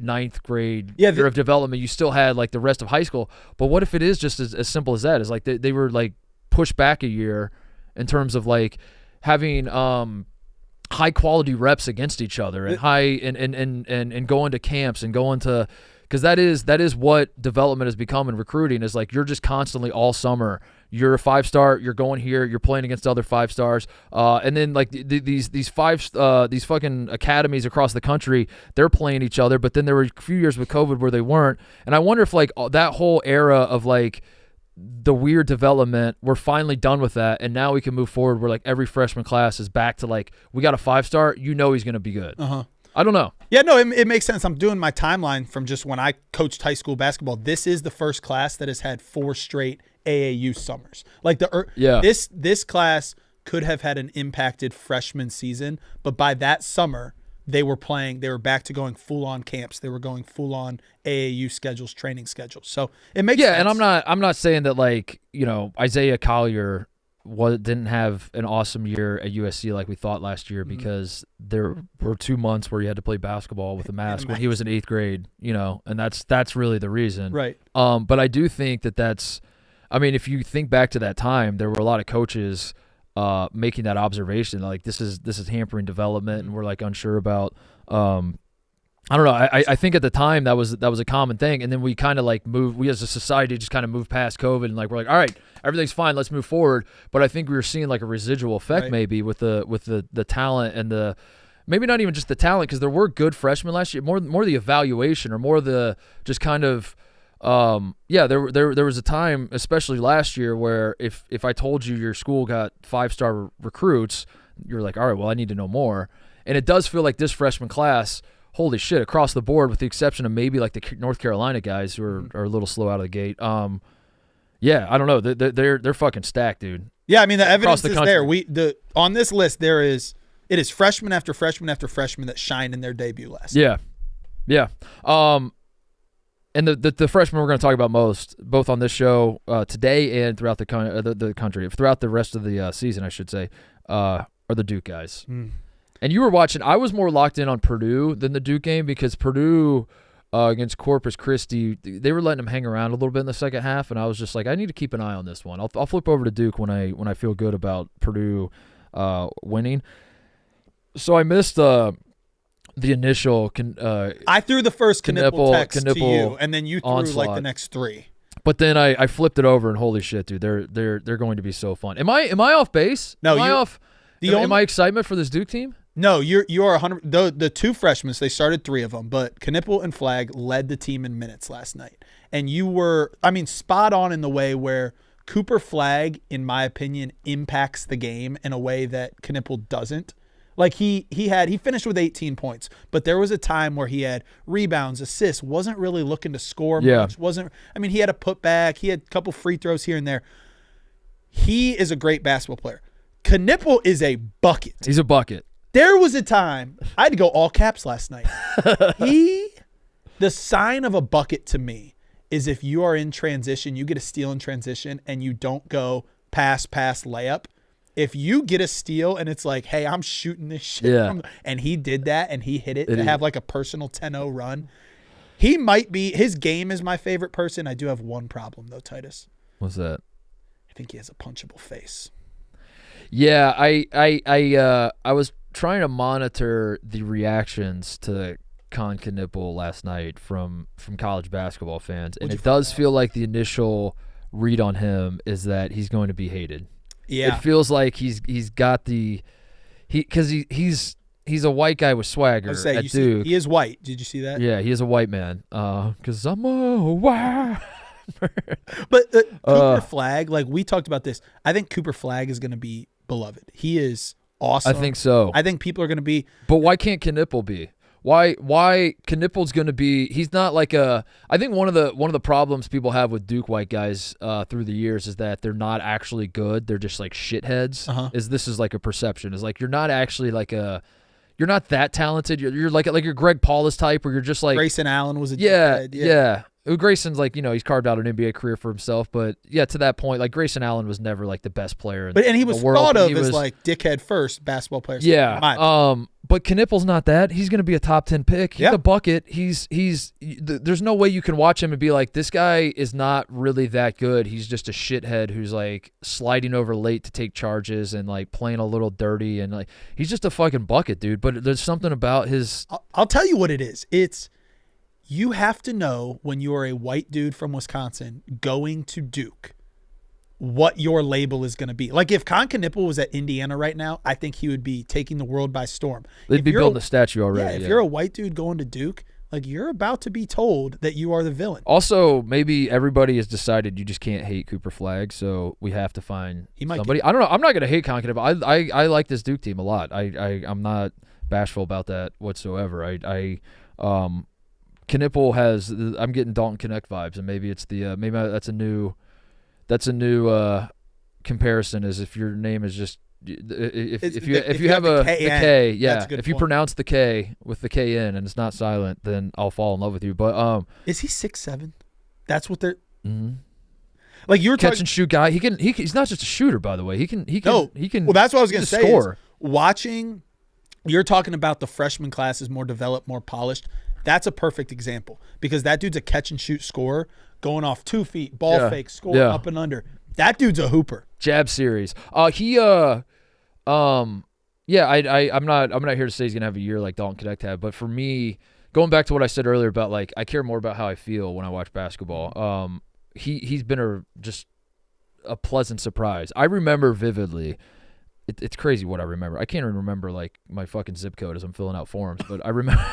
9th grade year of development, you still had like the rest of high school. But what if it is just as simple as that? Is like they were like pushed back a year in terms of like having high quality reps against each other and and going to camps and going to, because that is what development has become in recruiting, is like you're just constantly all summer. You're a 5-star. You're going here. You're playing against other 5 stars, and then like these fucking academies across the country, they're playing each other. But then there were a few years with COVID where they weren't, and I wonder if like that whole era of like the weird development, we're finally done with that, and now we can move forward where like every freshman class is back to like we got a 5-star. He's gonna be good. I don't know. Yeah, no, it makes sense. I'm doing my timeline from just when I coached high school basketball. This is the first class that has had 4 straight AAU summers. Like this class could have had an impacted freshman season, but by that summer they were back to going full on camps. They were going full on AAU schedules, training schedules. So it makes sense. Yeah, and I'm not saying that like, Isaiah Collier didn't have an awesome year at USC like we thought last year, because there were 2 months where he had to play basketball with a mask when he was in 8th grade, and that's really the reason. Right. But I do think that's, if you think back to that time, there were a lot of coaches making that observation, like this is hampering development, and we're like unsure about. I don't know. I think at the time that was a common thing, and then we kind of like we as a society just kind of moved past COVID, and like we're like, all right, everything's fine, let's move forward. But I think we were seeing like a residual effect maybe with the talent and the, maybe not even just the talent, because there were good freshmen last year, more the evaluation or more the just kind of. There was a time, especially last year, where if I told you your school got 5-star recruits, you're like, all right, well, I need to know more. And it does feel like this freshman class, holy shit, across the board, with the exception of maybe like the North Carolina guys who are a little slow out of the gate. I don't know. They're fucking stacked, dude. Yeah, the evidence is there. On this list it is freshman after freshman after freshman that shined in their debut last year. Yeah. And the freshmen we're going to talk about most, both on this show today and throughout the country, throughout the rest of the season, I should say, are the Duke guys. And you were watching. I was more locked in on Purdue than the Duke game, because Purdue against Corpus Christi, they were letting them hang around a little bit in the second half, and I was just like, I need to keep an eye on this one. I'll flip over to Duke when I feel good about Purdue winning. So I missed the initial I threw the first Knipple text to you, Knipple and then you threw like the onslaught. next three. but then I flipped it over and holy shit, dude, they're going to be so fun. Am I off base? No, am I you- off? The Am only, I excitement for this Duke team? no, you are 100. The two freshmen, they started three of them, but Knipple and Flag led the team in minutes last night, and you were, I mean, spot on in the way where Cooper Flag, in my opinion, impacts the game in a way that Knipple doesn't. Like he finished with 18 points, but there was a time where he had rebounds, assists, wasn't really looking to score Yeah. much. He had a putback, he had a couple free throws here and there. He is a great basketball player. Knipple is a bucket. He's a bucket. There was a time I had to go all caps last night. The sign of a bucket to me is if you are in transition, you get a steal in transition and you don't go pass, layup. If you get a steal and it's like, hey, I'm shooting this shit, Yeah. and he did that and he hit it It to is. have like a personal 10-0 run, he might be, his game is my favorite person. I do have one problem though, Titus. What's that? I think he has a punchable face. Yeah, I was trying to monitor the reactions to Con Knipple last night from college basketball fans, and What'd it you find does feel like the initial read on him is that he's going to be hated. Yeah. It feels like he's got the because he's a white guy with swagger I was saying, at you see, Duke. he is white. Did you see that? Yeah, he is a white man. Because I'm a white. But Cooper Flag, like we talked about this, I think Cooper Flag is going to be beloved. He is awesome. I think so. I think people are going to be. But why can't Knipple be? Why Knipple's going to be? He's not like a. I think one of the problems people have with Duke white guys through the years is that they're not actually good. They're just like shitheads. Uh-huh. This is like a perception. Is like you're not actually like a. You're not that talented. You're like your Greg Paulus type, where you're just like Grayson Allen was a yeah, dickhead. yeah. Grayson's like, he's carved out an NBA career for himself, but yeah, to that point, like Grayson Allen was never like the best player in But and he the was world. thought of He as was- like dickhead first basketball player. yeah. But Knipple's not that. He's going to be a top 10 pick. He's Yeah. a bucket. There's no way you can watch him and be like, this guy is not really that good. He's just a shithead who's like sliding over late to take charges and like playing a little dirty and like he's just a fucking bucket, dude. But there's something about his I'll tell you what it is. It's you have to know when you are a white dude from Wisconsin going to Duke what your label is going to be. Like if Con Knipple was at Indiana right now, I think he would be taking the world by storm. they'd If be you're building a statue yeah, already. if you're a white dude going to Duke, like you're about to be told that you are the villain. Also, maybe everybody has decided you just can't hate Cooper Flag, so we have to find He might somebody. I don't know. I'm not going to hate Con Knipple. I like this Duke team a lot. I'm not bashful about that whatsoever. Knipple has. I'm getting Dalton Connect vibes, and maybe it's the maybe that's a new comparison. Is if your name is just if you have the K, yeah. That's a good If you point. pronounce the K with the K in and it's not silent, then I'll fall in love with you. But Is he 6'7"? That's what they're mhm. like. You were catch talking. and shoot guy. He's not just a shooter, by the way. He can. No. He can. Well, that's what I was going he's to a say. scorer. Is watching, you're talking about the freshman class is more developed, more polished. That's a perfect example because that dude's a catch and shoot scorer, going off 2 feet, ball Yeah. fake, score Yeah. up and under. That dude's a hooper. Jab series. I'm not here to say he's gonna have a year like Dalton Connect had, but for me, going back to what I said earlier about like I care more about how I feel when I watch basketball. He's been just a pleasant surprise. I remember vividly. It's crazy what I remember. I can't even remember like my fucking zip code as I'm filling out forms, but I remember.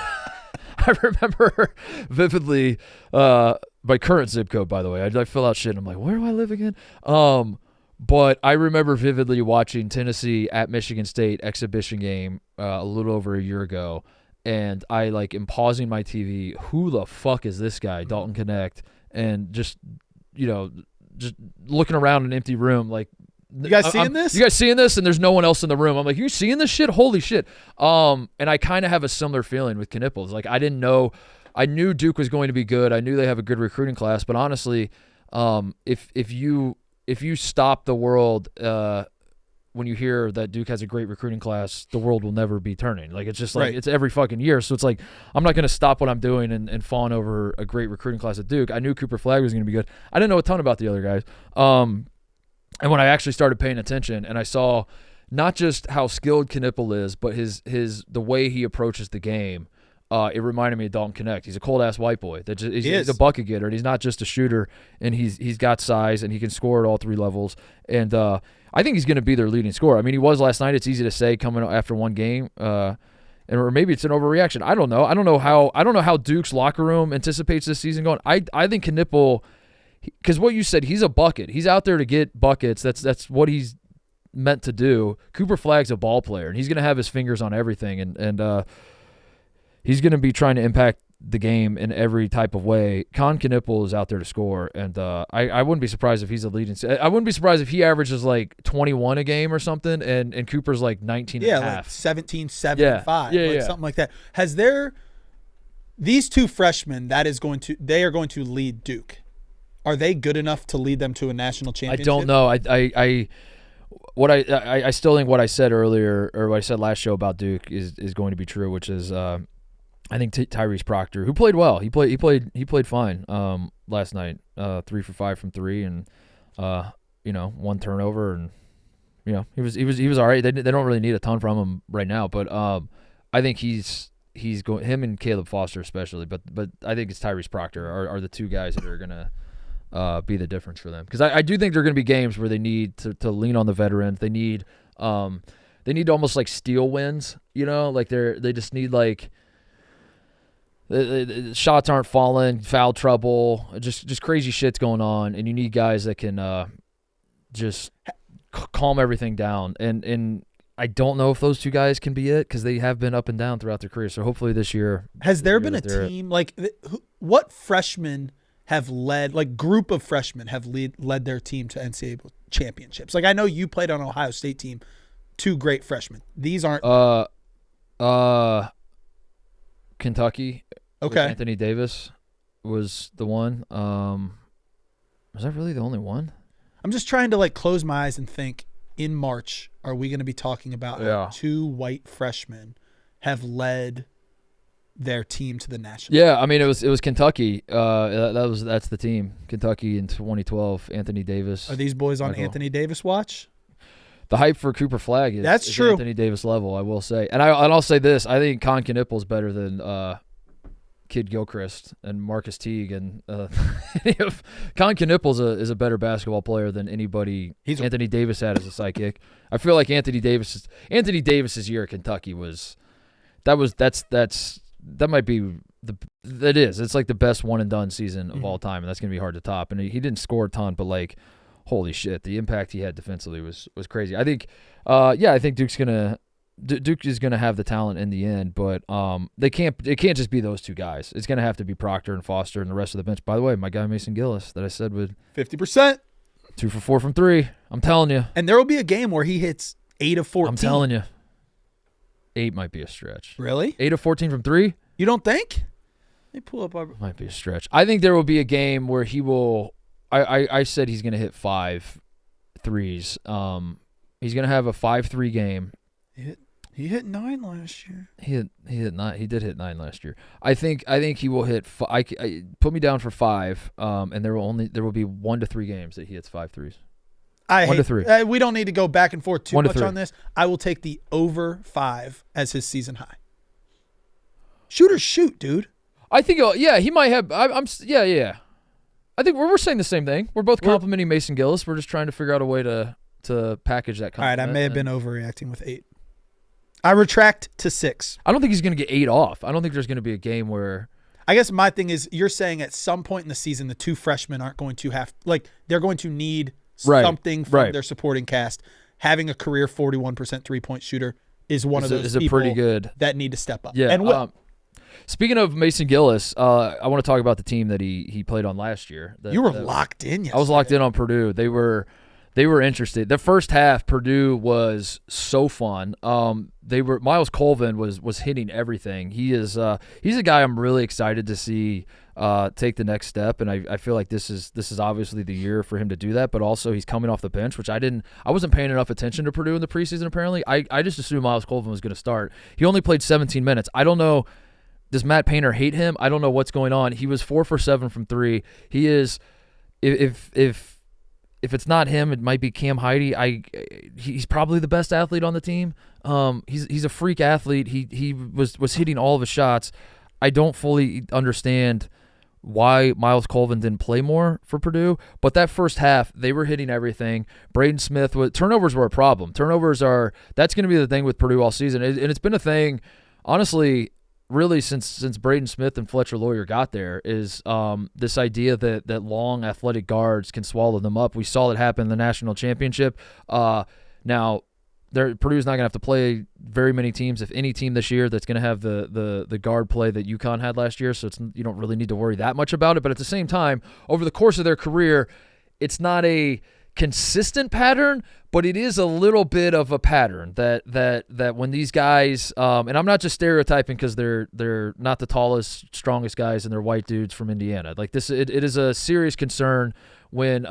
I remember vividly my current zip code, by the way. I fill out shit and I'm like, where do I live again? But I remember vividly watching Tennessee at Michigan State exhibition game a little over a year ago, and I like am pausing my TV. Who the fuck is this guy, Dalton Connect? And just looking around an empty room, like. You guys seeing this? You guys seeing this? And there's no one else in the room. I'm like, you seeing this shit? Holy shit. And I kind of have a similar feeling with Knipples. Like I knew Duke was going to be good. I knew they have a good recruiting class, but honestly, if you stop the world when you hear that Duke has a great recruiting class, the world will never be turning. Like it's just like Right. it's every fucking year. So it's like I'm not going to stop what I'm doing and fawn over a great recruiting class at Duke. I knew Cooper Flag was going to be good. I didn't know a ton about the other guys. And when I actually started paying attention and I saw not just how skilled Knipple is, but the way he approaches the game. It reminded me of Dalton Connect. He's a cold-ass white boy. He's a bucket getter, and he's not just a shooter, and he's got size, and he can score at all three levels. And I think he's going to be their leading scorer. I mean, he was last night. It's easy to say coming after one game, or maybe it's an overreaction. I don't know. I don't know how Duke's locker room anticipates this season going. I think Knipple, because what you said, he's a bucket. He's out there to get buckets. That's what he's meant to do. Cooper Flagg's a ball player, and he's going to have his fingers on everything, and he's going to be trying to impact the game in every type of way. Con Knipple is out there to score, and I wouldn't be surprised if he's a leading. I wouldn't be surprised if he averages like 21 a game or something, and Cooper's like 19 and a half. Like 17, 7, and 5, something like that. These two freshmen they are going to lead Duke. Are they good enough to lead them to a national championship? I don't know. I still think what I said earlier, or what I said last show about Duke is going to be true, which is I think Tyrese Proctor, who played well, he played fine last night, 3 for 5 from 3, and one turnover, and he was all right. They don't really need a ton from him right now, but I think he's going, him and Caleb Foster especially, but I think it's Tyrese Proctor are the two guys that are gonna be the difference for them, because I do think there are going to be games where they need to lean on the veterans. They need to almost like steal wins, like they just need like the shots aren't falling, foul trouble, just crazy shit's going on, and you need guys that can just calm everything down. And I don't know if those two guys can be it, because they have been up and down throughout their career. So hopefully this year. Has there been a team what freshmen have led, like group of freshmen have led their team to NCAA championships? Like I know you played on an Ohio State team, 2 great freshmen. These aren't. Kentucky. Okay. Anthony Davis was the one. Was that really the only one? I'm just trying to like close my eyes and think. In March, are we going to be talking about how 2 white freshmen have led their team to the national? Yeah, I mean it was Kentucky. That's the team. Kentucky in 2012. Anthony Davis. Are these boys on Anthony Davis watch? The hype for Cooper Flagg is true. Anthony Davis level, I will say. And I'll say this: I think Con Knipple is better than Kid Gilchrist and Marcus Teague, and Con Knipple is a better basketball player than anybody Anthony Davis had as a sidekick. I feel like Anthony Davis's year at Kentucky that might be it's like the best one and done season of all time, and that's gonna be hard to top. And he didn't score a ton, but like holy shit, the impact he had defensively was crazy. I think I think Duke is going to have the talent in the end, but it can't just be those two guys. It's going to have to be Proctor and Foster and the rest of the bench. By the way, my guy Mason Gillis that I said would 50%, 2 for 4 from 3. I'm telling you. And there will be a game where he hits 8 of 14. I'm telling you. 8 might be a stretch. Really? 8 of 14 from 3? You don't think? Let me pull up our. Might be a stretch. I think there will be a game where he will. I said he's going to hit 5 threes. He's going to have a 5-3 game. He hit 9 last year. He hit 9. He did hit 9 last year. I think he will hit. Put me down for 5. And there will be 1 to 3 games that he hits 5 threes. 1 to 3. We don't need to go back and forth too much 3. on this. I will take the over 5 as his season high. Shooters shoot, dude. I think. He might have. Yeah. I think we're saying the same thing. We're both complimenting Mason Gillis. We're just trying to figure out a way to package that compliment. All right, I may have been overreacting with 8. I retract to 6. I don't think he's going to get 8 off. I don't think there's going to be a game where. I guess my thing is you're saying at some point in the season the 2 freshmen aren't going to have they're going to need something from their supporting cast. Having a career 41% 3-point shooter is one of those people pretty good that need to step up. Yeah. And speaking of Mason Gillis, I want to talk about the team that he played on last year. You were locked in yesterday. I was locked in on Purdue. They were interested. The first half, Purdue was so fun. Miles Colvin was hitting everything. He's a guy I'm really excited to see take the next step, and I feel like this is obviously the year for him to do that. But also he's coming off the bench, which I wasn't paying enough attention to Purdue in the preseason. Apparently, I just assumed Miles Colvin was going to start. He only played 17 minutes. I don't know. Does Matt Painter hate him? I don't know what's going on. He was 4 for 7 from 3. He is if if it's not him, it might be Cam Heide. He's probably the best athlete on the team. He's a freak athlete. He was hitting all of his shots. I don't fully understand why Miles Colvin didn't play more for Purdue, but that first half they were hitting everything. Braden Smith turnovers were a problem. That's going to be the thing with Purdue all season, and it's been a thing, honestly, really since Braden Smith and Fletcher Lawyer got there, is this idea that long athletic guards can swallow them up. We saw it happen in the national championship. Now, Purdue's not going to have to play very many teams, if any team this year, that's going to have the guard play that UConn had last year, so you don't really need to worry that much about it. But at the same time, over the course of their career, it's not a consistent pattern, but it is a little bit of a pattern that when these guys, and I'm not just stereotyping because they're not the tallest, strongest guys and they're white dudes from Indiana. Like this, it is a serious concern when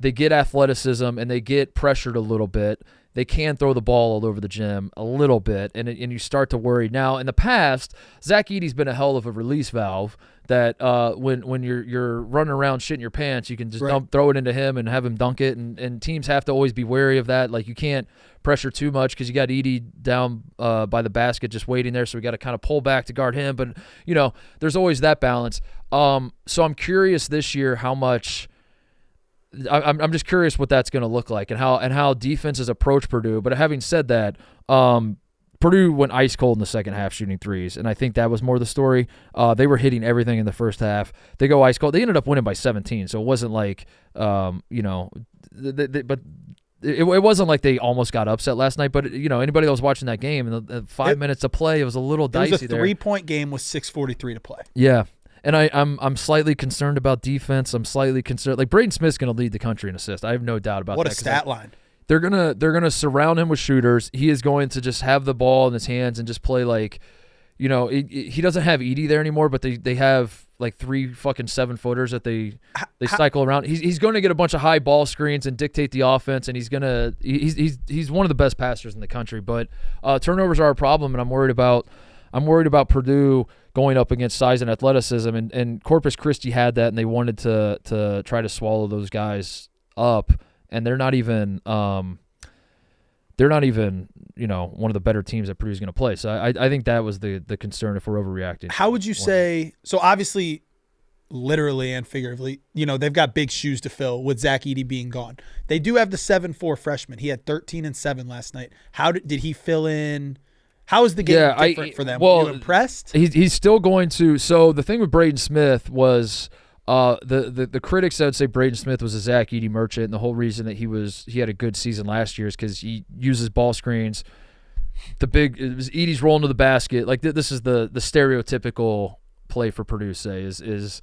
they get athleticism and they get pressured a little bit. They can throw the ball all over the gym a little bit, and you start to worry. Now, in the past, Zach Edey's been a hell of a release valve that when you're running around shitting your pants, you can just throw it into him and have him dunk it, and teams have to always be wary of that. Like, you can't pressure too much because you got Edey down by the basket just waiting there, so we got to kind of pull back to guard him. But, there's always that balance. So I'm curious this year how much – I'm just curious what that's going to look like and how defenses approach Purdue. But having said that, Purdue went ice cold in the second half shooting threes, and I think that was more the story. They were hitting everything in the first half. They go ice cold. They ended up winning by 17, so it wasn't like but it wasn't like they almost got upset last night. But anybody that was watching that game and the 5 minutes to play, it was a little dicey. It was a 3-point game with 6:43 to play. Yeah. And I'm slightly concerned about defense. I'm slightly concerned. Like, Braden Smith's going to lead the country in assists. I have no doubt about that. What a stat line. They're gonna surround him with shooters. He is going to just have the ball in his hands and just play like, he doesn't have Edey there anymore, but they have like 3 fucking 7-footers that they cycle around. He's going to get a bunch of high ball screens and dictate the offense, and he's one of the best passers in the country. But turnovers are a problem, and I'm worried about Purdue going up against size and athleticism, and Corpus Christi had that, and they wanted to try to swallow those guys up, and they're not even one of the better teams that Purdue's going to play. So I think that was the concern if we're overreacting. How would you say? So obviously, literally and figuratively, they've got big shoes to fill with Zach Edey being gone. They do have the 7'4" freshman. He had 13 and 7 last night. How did he fill in? How is the game different for them? Were you impressed? He's still going to. So the thing with Braden Smith was the critics that would say Braden Smith was a Zach Edey merchant, and the whole reason that he had a good season last year is because he uses ball screens. It was Edey's rolling to the basket. Like, this is the stereotypical play for Purdue. Say is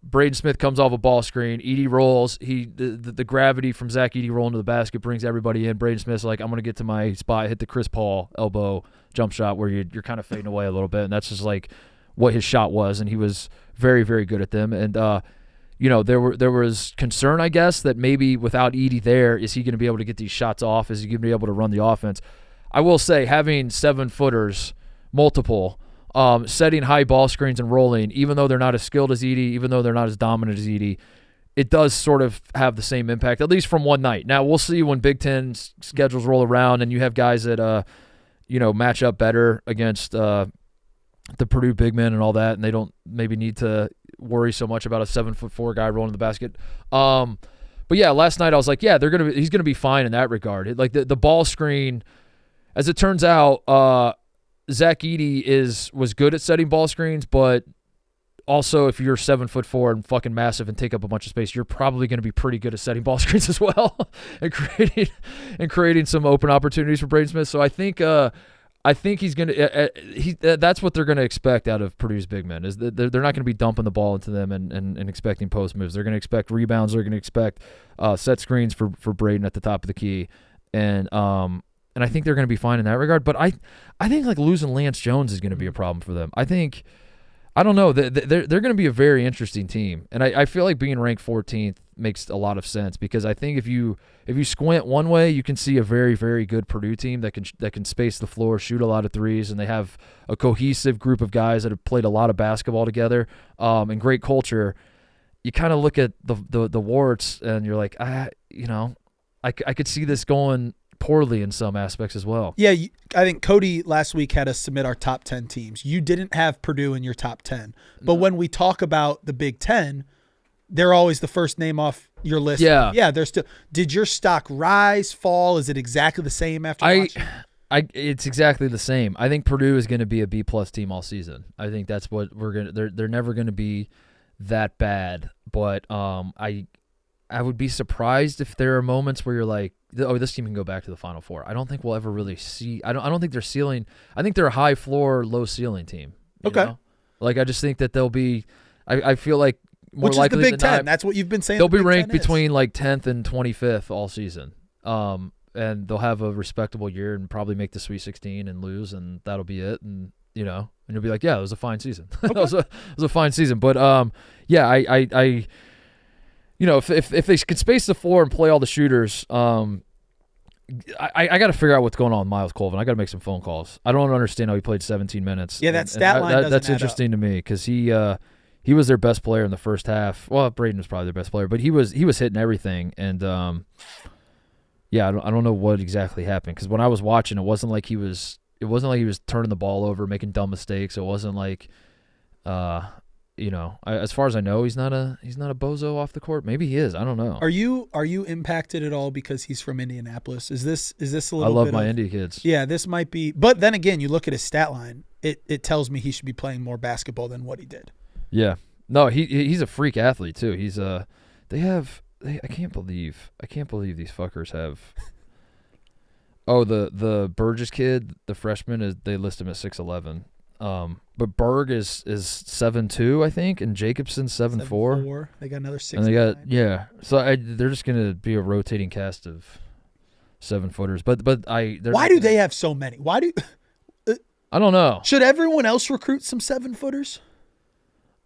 Braden Smith comes off a ball screen. Edey rolls. The gravity from Zach Edey rolling to the basket brings everybody in. Braden Smith's like, I'm going to get to my spot, hit the Chris Paul elbow jump shot where you're kind of fading away a little bit. And that's just like what his shot was. And he was very, very good at them. And, there was concern, I guess, that maybe without Edey there, is he going to be able to get these shots off? Is he going to be able to run the offense? I will say, having 7-footers, multiple, setting high ball screens and rolling, even though they're not as skilled as Edey, even though they're not as dominant as Edey, it does sort of have the same impact, at least from one night. Now, we'll see when Big Ten schedules roll around and you have guys that, match up better against the Purdue big men and all that, and they don't maybe need to worry so much about a 7'4" guy rolling the basket. But yeah, last night I was like, yeah, he's gonna be fine in that regard. Like the ball screen, as it turns out, Zach Edey was good at setting ball screens, but also if you're 7'4" and fucking massive and take up a bunch of space, you're probably going to be pretty good at setting ball screens as well and creating some open opportunities for Braden Smith. So I think he's going to that's what they're going to expect out of Purdue's big men, is that they're not going to be dumping the ball into them and expecting post moves. They're going to expect rebounds. They're going to expect set screens for Braden at the top of the key, and I think they're going to be fine in that regard. But I think like losing Lance Jones is going to be a problem for them. I don't know. They're going to be a very interesting team, and I feel like being ranked 14th makes a lot of sense, because I think if you squint one way, you can see a very, very good Purdue team that can space the floor, shoot a lot of threes, and they have a cohesive group of guys that have played a lot of basketball together, and great culture. you kind of look at the warts and you're like, I could see this going poorly in some aspects as well. Yeah, I think Cody last week had us submit our top 10 teams. You didn't have Purdue in your top 10. But when we talk about the Big Ten, they're always the first name off your list. Yeah. Yeah, they're still. Did your stock rise, fall? Is it exactly the same after watching? It's exactly the same. I think Purdue is going to be a B+ team all season. I think that's what we're going to – they're never going to be that bad. But I would be surprised if there are moments where you're like, oh, this team can go back to the Final Four. I don't think we'll ever really see – I don't think they're ceiling – I think they're a high floor, low ceiling team. Okay. Know? Like I just think that they'll be – I feel like more Which likely is the Big than Ten. not, That's what you've been saying. they'll the be Big ranked Ten is. between like 10th and 25th all season. And they'll have a respectable year and probably make the Sweet 16 and lose, and that'll be it. And and you'll be like, yeah, it was a fine season. Okay. it was a fine season. But yeah, I if they could space the floor and play all the shooters, I got to figure out what's going on with Miles Colvin. I got to make some phone calls. I don't understand how he played 17 minutes. Yeah, that stat line doesn't that's add interesting to me because he was their best player in the first half. Well, Braden was probably their best player, but he was hitting everything. And yeah, I don't know what exactly happened because when I was watching, it wasn't like he was turning the ball over, making dumb mistakes. It wasn't like, as far as I know, he's not a bozo off the court. Maybe he is. I don't know. Are you impacted at all because he's from Indianapolis? Is this a little? I love bit my of, Indy kids. Yeah, this might be. But then again, you look at his stat line. It tells me he should be playing more basketball than what he did. Yeah. No, he's a freak athlete too. He's I can't believe these fuckers have. Oh, the Burgess kid, the freshman, they list him at 6'11". But Berg is 7'2", I think, and Jacobson's 7'4". They got another 6. And they got So they're just gonna be a rotating cast of 7-footers. But why do they have so many? Why do? I don't know. Should everyone else recruit some 7-footers?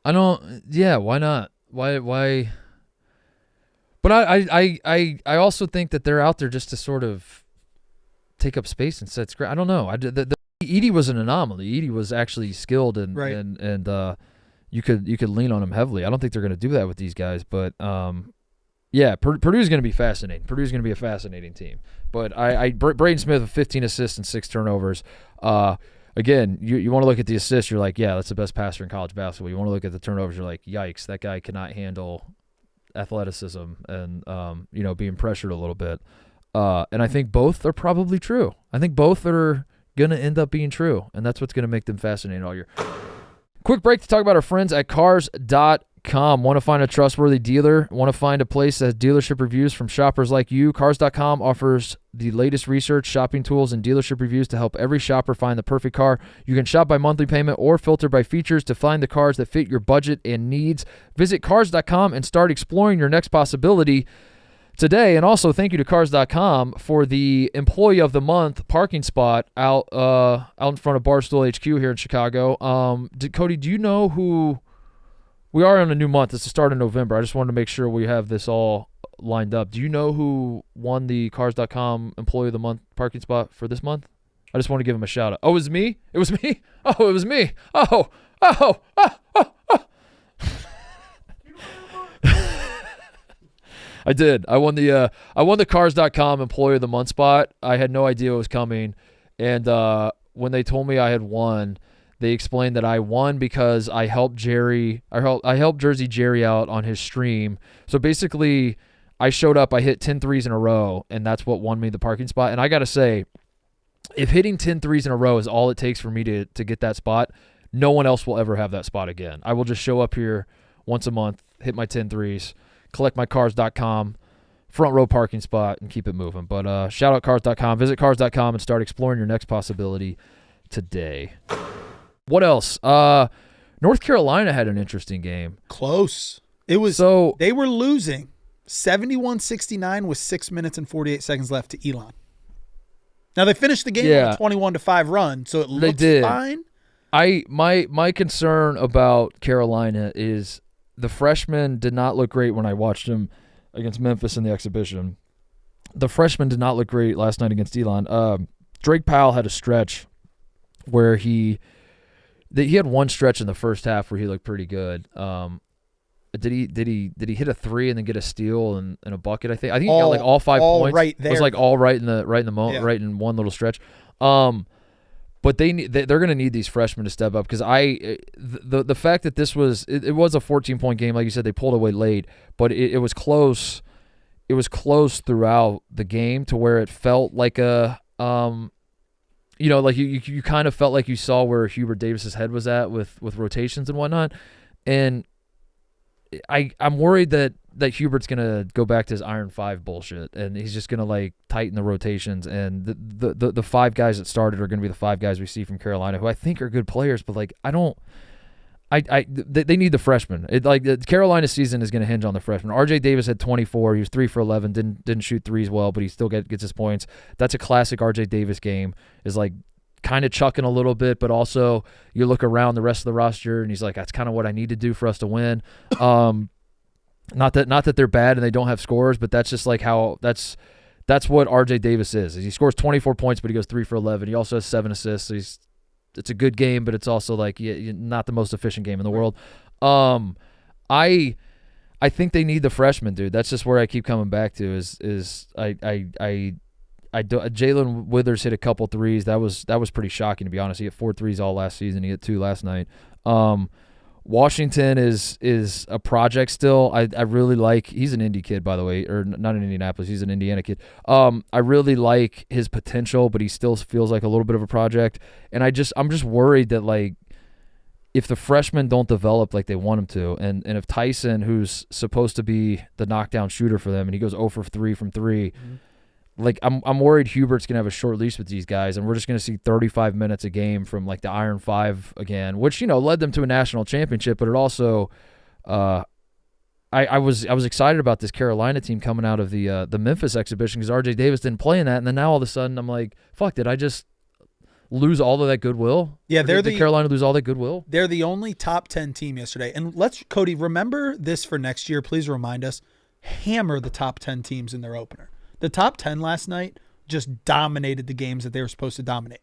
I don't. Yeah, why not? Why? But I also think that they're out there just to sort of take up space and set screen. I don't know. Edey was an anomaly. Edey was actually skilled and right. and you could lean on him heavily. I don't think they're going to do that with these guys. But yeah, Purdue's going to be fascinating. Purdue's going to be a fascinating team. But Braden Smith with 15 assists and 6 turnovers. Again, you want to look at the assists, you're like, yeah, that's the best passer in college basketball. You want to look at the turnovers, you're like, yikes, that guy cannot handle athleticism and being pressured a little bit. And I think both are probably true. I think both are going to end up being true, and that's what's going to make them fascinating all year. Quick break to talk about our friends at Cars.com. Want to find a trustworthy dealer? Want to find a place that has dealership reviews from shoppers like you? Cars.com offers the latest research, shopping tools, and dealership reviews to help every shopper find the perfect car. You can shop by monthly payment or filter by features to find the cars that fit your budget and needs. Visit Cars.com and start exploring your next possibility today. And also thank you to Cars.com for the Employee of the Month parking spot out in front of Barstool HQ here in Chicago. Cody, do you know who... We are on a new month. It's the start of November. I just wanted to make sure we have this all lined up. Do you know who won the Cars.com Employee of the Month parking spot for this month? I just want to give him a shout out. Oh, it was me? It was me? Oh, it was me. Oh. I did. I won the Cars.com Employee of the Month spot. I had no idea it was coming. And when they told me I had won, they explained that I won because I helped Jersey Jerry out on his stream. So basically, I showed up, I hit 10 threes in a row, and that's what won me the parking spot. And I got to say, if hitting 10 threes in a row is all it takes for me to get that spot, no one else will ever have that spot again. I will just show up here once a month, hit my 10 threes, collect my Cars.com front row parking spot, and keep it moving. But shout out Cars.com. Visit Cars.com and start exploring your next possibility today. What else? North Carolina had an interesting game. Close. It was they were losing 71-69 with 6 minutes and 48 seconds left to Elon. Now they finished the game with a 21-5 run, so it looks fine. My concern about Carolina is the freshman did not look great when I watched him against Memphis in the exhibition. The freshman did not look great last night against Elon. Drake Powell had a stretch where he had one stretch in the first half where he looked pretty good. did he hit a three and then get a steal and a bucket? I think he got like all 5 points. Right It was there. like all right in the moment, Yeah. right in one little stretch. But they're going to need these freshmen to step up because the fact that this was it was a 14-point game, like you said, they pulled away late, but it was close. It was close throughout the game to where it felt like a like you kind of felt like you saw where Hubert Davis's head was at with rotations and whatnot, and I'm worried that Hubert's gonna go back to his Iron 5 bullshit, and he's just gonna like tighten the rotations, and the 5 guys that started are gonna be the 5 guys we see from Carolina, who I think are good players, but like they need the freshmen. Carolina's season is gonna hinge on the freshmen. RJ Davis had 24. He was 3 for 11. Didn't shoot threes well, but he still gets his points. That's a classic RJ Davis game. Is like kind of chucking a little bit, but also you look around the rest of the roster and he's like, that's kind of what I need to do for us to win. Not that they're bad and they don't have scores, but that's just like how that's what RJ Davis is. He scores 24 points, but he goes 3 for 11. He also has 7 assists. So it's a good game, but it's also like not the most efficient game in the world. I think they need the freshmen, dude. That's just where I keep coming back to is Jalen Withers hit a couple threes. That was pretty shocking, to be honest. He hit 4 threes all last season. He hit 2 last night. Washington is a project still. I really like. He's an Indy kid, by the way, or not in Indianapolis. He's an Indiana kid. I really like his potential, but he still feels like a little bit of a project. And I'm just worried that like if the freshmen don't develop like they want him to, and if Tyson, who's supposed to be the knockdown shooter for them, and he goes 0 for 3 from 3. Mm-hmm. Like I'm worried Hubert's gonna have a short leash with these guys, and we're just gonna see 35 minutes a game from like the Iron 5 again, which led them to a national championship. But it also, I was excited about this Carolina team coming out of the Memphis exhibition because RJ Davis didn't play in that, and then now all of a sudden I'm like, fuck, did I just lose all of that goodwill? Yeah, did Carolina lose all that goodwill? They're the only top 10 team yesterday, and Cody, remember this for next year. Please remind us, hammer the top 10 teams in their opener. The top 10 last night just dominated the games that they were supposed to dominate,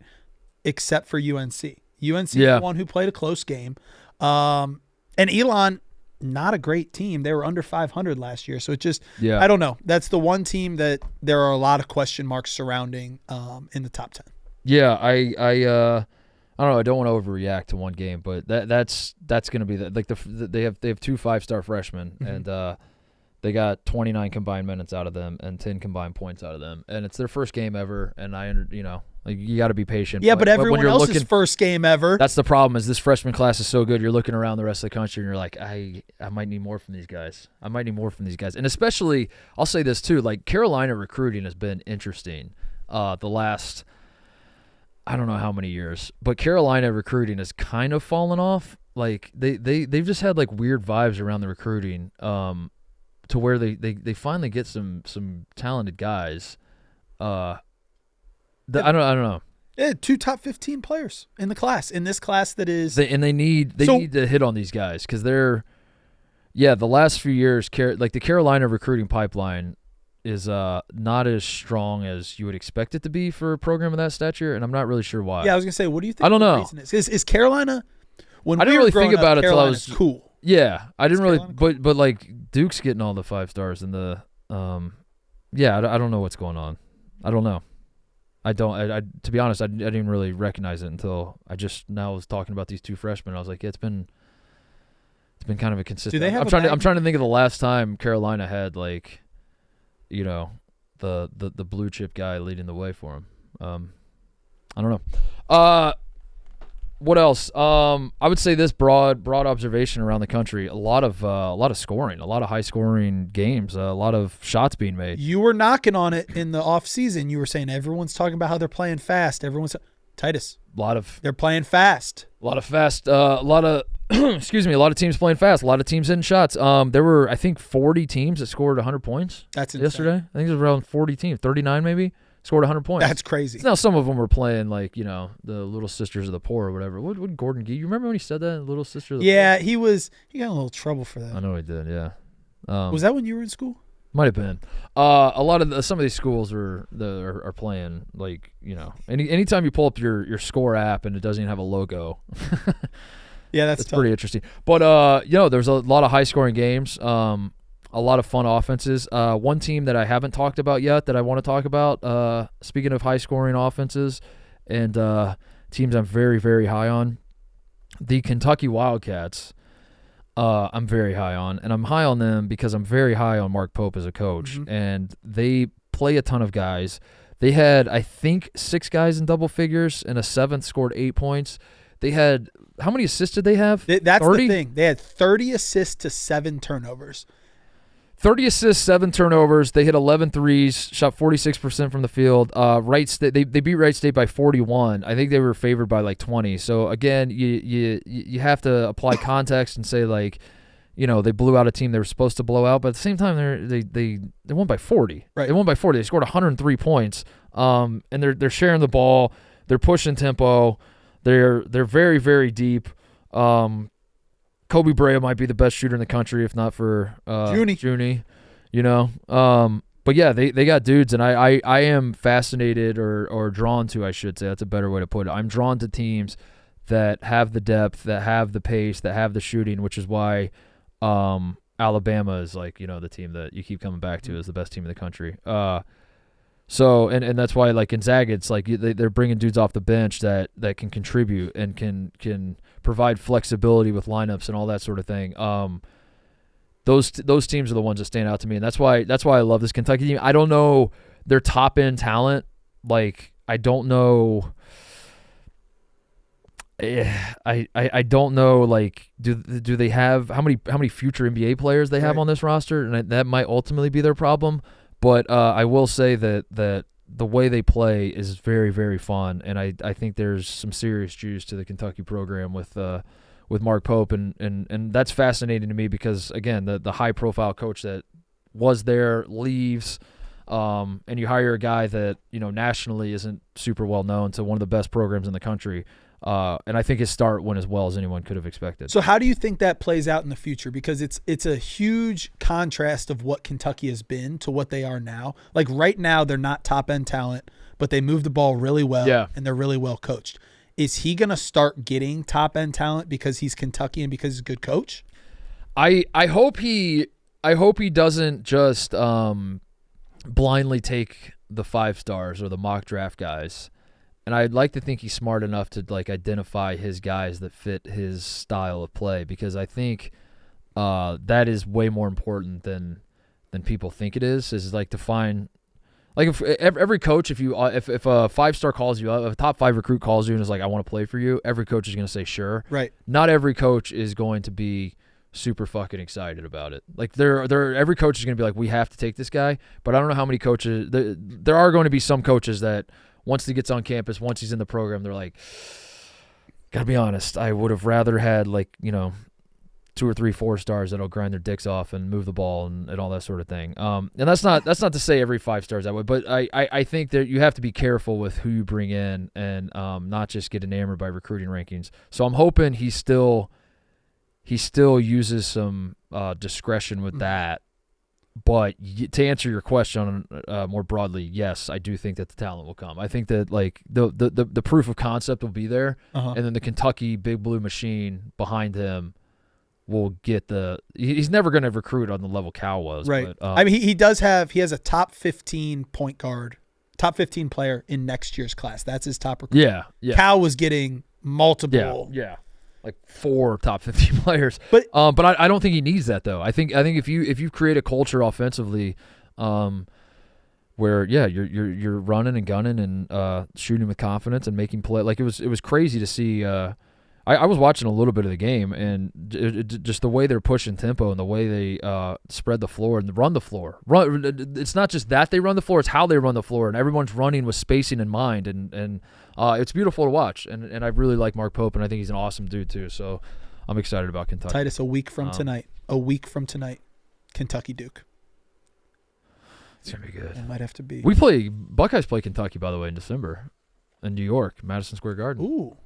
except for UNC. UNC is the one who played a close game. And Elon, not a great team. They were under 500 last year. So it just, I don't know. That's the one team that there are a lot of question marks surrounding in the top 10. Yeah, I don't know. I don't want to overreact to one game, but that's going to be they have 2 5-star freshmen, mm-hmm. and they got 29 combined minutes out of them and 10 combined points out of them, and it's their first game ever. And you got to be patient. Yeah, but everyone else's first game ever. That's the problem. Is this freshman class is so good? You're looking around the rest of the country and you're like, I might need more from these guys. And especially, I'll say this too. Like Carolina recruiting has been interesting. The last, I don't know how many years, but Carolina recruiting has kind of fallen off. Like they've just had like weird vibes around the recruiting. To where they finally get some talented guys. I don't know. Yeah, 2 top 15 players in the class. In this class that is, they need to hit on these guys because they're, the last few years, like the Carolina recruiting pipeline is not as strong as you would expect it to be for a program of that stature, and I'm not really sure why. Yeah, I was gonna say, what do you think? I don't the know. reason is Carolina? When I didn't really think about it until I was cool. Yeah, I didn't really, cool? but like Duke's getting all the 5 stars in the, I don't know what's going on. I don't know. I to be honest, I didn't really recognize it until I just now was talking about these 2 freshmen. I was like, it's been kind of a consistent. Do they have I'm trying to think of the last time Carolina had like, the blue chip guy leading the way for him. I don't know. What else? I would say this broad observation around the country: a lot of scoring, a lot of high scoring games, a lot of shots being made. You were knocking on it in the off season. You were saying everyone's talking about how they're playing fast. Titus. They're playing fast. A lot of excuse me, a lot of teams playing fast. A lot of teams hitting shots. There were I think 40 teams that scored 100 points. That's insane. Yesterday. I think it was around 40 teams, 39 maybe. Scored 100 points. That's crazy. Now, some of them were playing like, the Little Sisters of the Poor or whatever. What Gordon Gee? You remember when he said that, Little Sister of the Poor? Yeah, he got in a little trouble for that. I know he did, yeah. Was that when you were in school? Might have been. A lot of some of these schools are playing like, anytime you pull up your score app and it doesn't even have a logo, Yeah, that's It's tough. pretty interesting. But there's a lot of high scoring games. A lot of fun offenses. One team that I haven't talked about yet that I want to talk about. Speaking of high scoring offenses and teams I'm very, very high on, the Kentucky Wildcats. I'm very high on, and I'm high on them because I'm very high on Mark Pope as a coach, and they play a ton of guys. They had, I think, 6 guys in double figures, and a 7th scored 8 points. They had, how many assists did they have? That's 30? the thing. They had 30 assists to 7 turnovers. 30 assists, 7 turnovers. They hit 11 threes, shot 46% from the field. Wright State, they beat Wright State by 41. I think they were favored by like 20. So again, you have to apply context and say like, they blew out a team they were supposed to blow out, but at the same time they won by 40. Right. They won by 40. They scored 103 points. And they're sharing the ball. They're pushing tempo. They're very, very deep. Kobe Bryant might be the best shooter in the country, if not for Junie. But yeah, they got dudes, and I am fascinated or drawn to, I should say. That's a better way to put it. I'm drawn to teams that have the depth, that have the pace, that have the shooting, which is why Alabama is like, the team that you keep coming back to as the best team in the country. So that's why like Gonzaga, it's like they're bringing dudes off the bench that can contribute and can provide flexibility with lineups and all that sort of thing. Those teams are the ones that stand out to me, and that's why I love this Kentucky team. I don't know their top end talent. Like I don't know. I don't know. Like do they have how many future NBA players they have on this roster, and that might ultimately be their problem. But I will say that the way they play is very, very fun, and I think there's some serious juice to the Kentucky program with Mark Pope, and that's fascinating to me because, again, the high-profile coach that was there leaves, and you hire a guy that, nationally isn't super well-known to one of the best programs in the country. And I think his start went as well as anyone could have expected. So how do you think that plays out in the future? Because it's a huge contrast of what Kentucky has been to what they are now. Like right now, they're not top-end talent, but they move the ball really well, and they're really well coached. Is he going to start getting top-end talent because he's Kentucky and because he's a good coach? I hope he doesn't just blindly take the 5 stars or the mock draft guys. And I'd like to think he's smart enough to like identify his guys that fit his style of play, because I think that is way more important than people think it is. Is like to find, like, if every coach, if a 5-star calls you up, if a top 5 recruit calls you and is like, I want to play for you, every coach is going to say sure. Right. Not every coach is going to be super fucking excited about it. Like every coach is going to be like, we have to take this guy. But I don't know how many coaches. There are going to be some coaches that, once he gets on campus, once he's in the program, they're like, gotta be honest, I would have rather had 2 or 3 4-stars that'll grind their dicks off and move the ball and all that sort of thing. And that's not to say every 5-star is that way, but I think that you have to be careful with who you bring in and not just get enamored by recruiting rankings. So I'm hoping he still uses some discretion with that. But to answer your question more broadly, yes, I do think that the talent will come. I think that the proof of concept will be there, and then the Kentucky Big Blue machine behind him will get he's never going to recruit on the level Cal was. Right. But, I mean, he has a top 15 point guard, top 15 player in next year's class. That's his top recruit. Yeah. Cal was getting multiple. Yeah. Like 4 top 15 players, but I don't think he needs that though. I think if you create a culture offensively, where you're running and gunning and shooting with confidence and making play, like it was crazy to see. I was watching a little bit of the game, and just the way they're pushing tempo and the way they spread the floor and run the floor. It's not just that they run the floor; it's how they run the floor, and everyone's running with spacing in mind, and it's beautiful to watch. And I really like Mark Pope, and I think he's an awesome dude too. So I'm excited about Kentucky. Titus, a week from tonight, Kentucky Duke. It's gonna be good. It might have to be. Buckeyes play Kentucky, by the way, in December, in New York, Madison Square Garden. Ooh,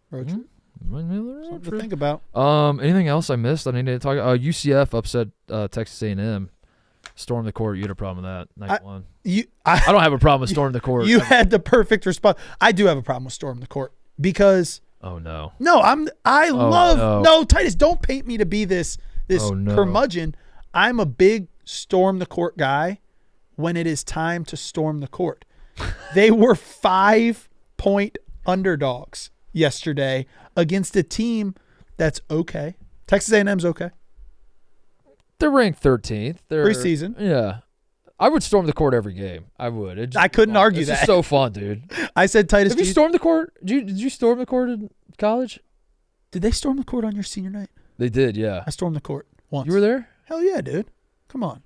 road trip. Something to think about. Anything else I missed? I need to talk. UCF upset Texas A&M. Storm the court. You had a problem with that. Night one. I don't have a problem with storm the court. You had the perfect response. I do have a problem with storm the court because Oh no. No, I love no. Titus, don't paint me to be this Oh, no. curmudgeon. I'm a big storm the court guy when it is time to storm the court. They were 5-point underdogs yesterday against a team that's okay. Texas A&M's okay. They're ranked 13th. They're Preseason. Yeah. I would storm the court every game. I would. I couldn't argue it's that. Just so fun, dude. I said, Titus, Have you stormed the court? Did you storm the court in college? did they storm the court on your senior night? They did, yeah. I stormed the court once. You were there? Hell yeah, dude. Come on.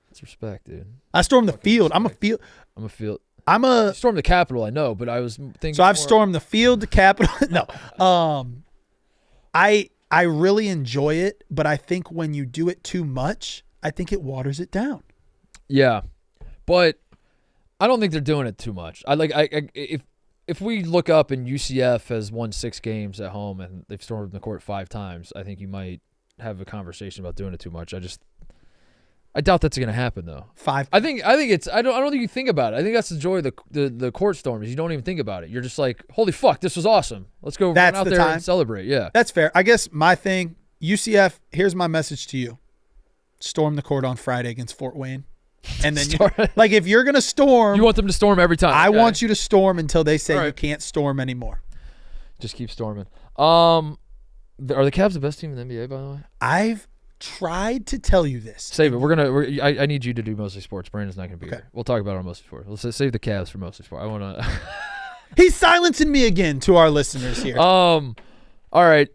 That's respect, dude. I stormed the field. I'm a field. I'm a field. You Stormed the Capitol, I know, but I was thinking. So I've more- stormed the field, the Capitol. No. I really enjoy it, but I think when you do it too much, I think it waters it down. Yeah, but I don't think they're doing it too much. If we look up and UCF has won 6 games at home and they've stormed the court 5 times, I think you might have a conversation about doing it too much. I doubt that's going to happen though. 5. I think it's I don't think you think about it. I think that's the joy of the court storm is you don't even think about it. You're just like, holy fuck, this was awesome. Let's go That's run out the there time. and celebrate. Yeah. That's fair. I guess my thing, UCF, here's my message to you. Storm the court on Friday against Fort Wayne. And then, if you're going to storm, You want them to storm every time. I Okay. want you to storm until they say All you right. can't storm anymore. Just keep storming. Are the Cavs the best team in the NBA, by the way? I've tried to tell you this. Save it. I need you to do Mostly Sports. Brandon's not going to be here. We'll talk about it on Mostly Sports. Let's save the Cavs for Mostly Sports. I want to. He's silencing me again to our listeners here. All right.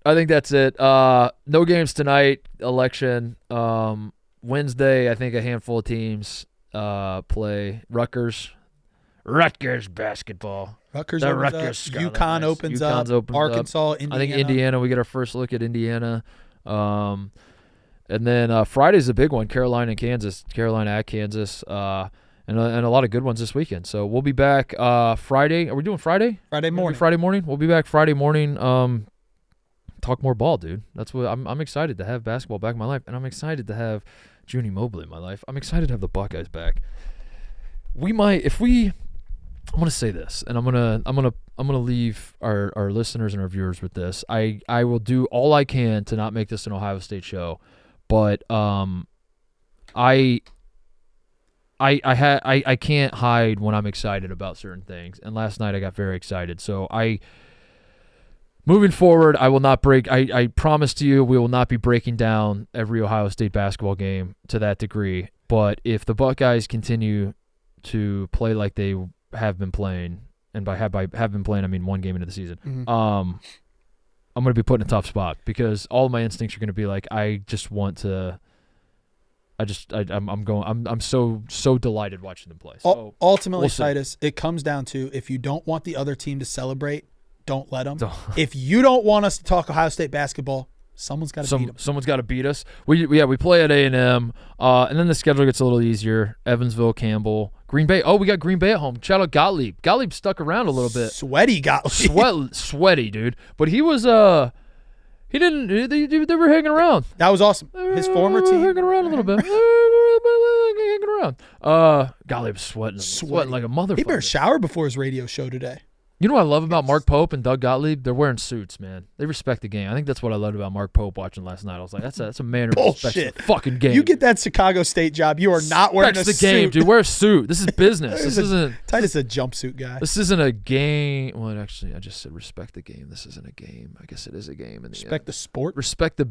I think that's it. No games tonight. Election. Wednesday, I think a handful of teams play. Rutgers basketball. Rutgers the opens Rutgers up. Scarlet UConn Knights. opens UConn's up. opened up. Arkansas, Indiana. I think Indiana. We get our first look at Indiana. And then Friday's a big one. Carolina and Kansas. Carolina at Kansas. And a lot of good ones this weekend. So we'll be back Friday. Are we doing Friday? Friday morning. Friday morning. We'll be back Friday morning. Talk more ball, dude. That's what I'm excited to have basketball back in my life, and I'm excited to have Junie Mobley in my life. I'm excited to have the Buckeyes back. We might, if we. I'm gonna say this, and I'm gonna leave our listeners and our viewers with this. I will do all I can to not make this an Ohio State show, but I can't hide when I'm excited about certain things. And last night I got very excited. So moving forward, I will not break. I promise to you, we will not be breaking down every Ohio State basketball game to that degree. But if the Buckeyes continue to play like they have been playing, and by have been playing, I mean one game into the season, Mm-hmm. I'm going to be put in a tough spot because all of my instincts are going to be like, I just want to. I'm so delighted watching them play. So Ultimately, we'll see. Titus, it comes down to if you don't want the other team to celebrate, don't let them. Don't. If you don't want us to talk Ohio State basketball, someone's got to beat them. Someone's got to beat us. We play at A&M, and then the schedule gets a little easier. Evansville, Campbell, Green Bay. Oh, we got Green Bay at home. Shout out Gottlieb. Gottlieb stuck around a little bit. Sweaty Gottlieb. Sweaty, dude. But he was he didn't. They were hanging around. That was awesome. His former team. hanging around a little bit. Hanging around. Gottlieb's sweating like a motherfucker. He better shower before his radio show today. You know what I love about Mark Pope and Doug Gottlieb? They're wearing suits, man. They respect the game. I think that's what I loved about Mark Pope watching last night. I was like, that's a man who respects Bullshit. the fucking game. You get that Chicago State job, you are not wearing a Respects the game, suit. dude. Wear a suit. This is business. This isn't. Titus is a jumpsuit guy. This isn't a game. Well, actually, I just said respect the game. This isn't a game. I guess it is a game. In the Respect the sport. respect the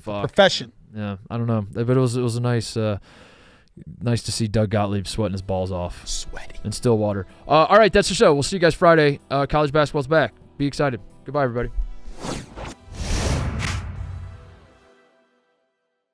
fuck. Profession. Yeah, I don't know, but it was a nice. Nice to see Doug Gottlieb sweating his balls off Sweaty. in Stillwater. All right, that's the show. We'll see you guys Friday. College basketball's back. Be excited. Goodbye, everybody.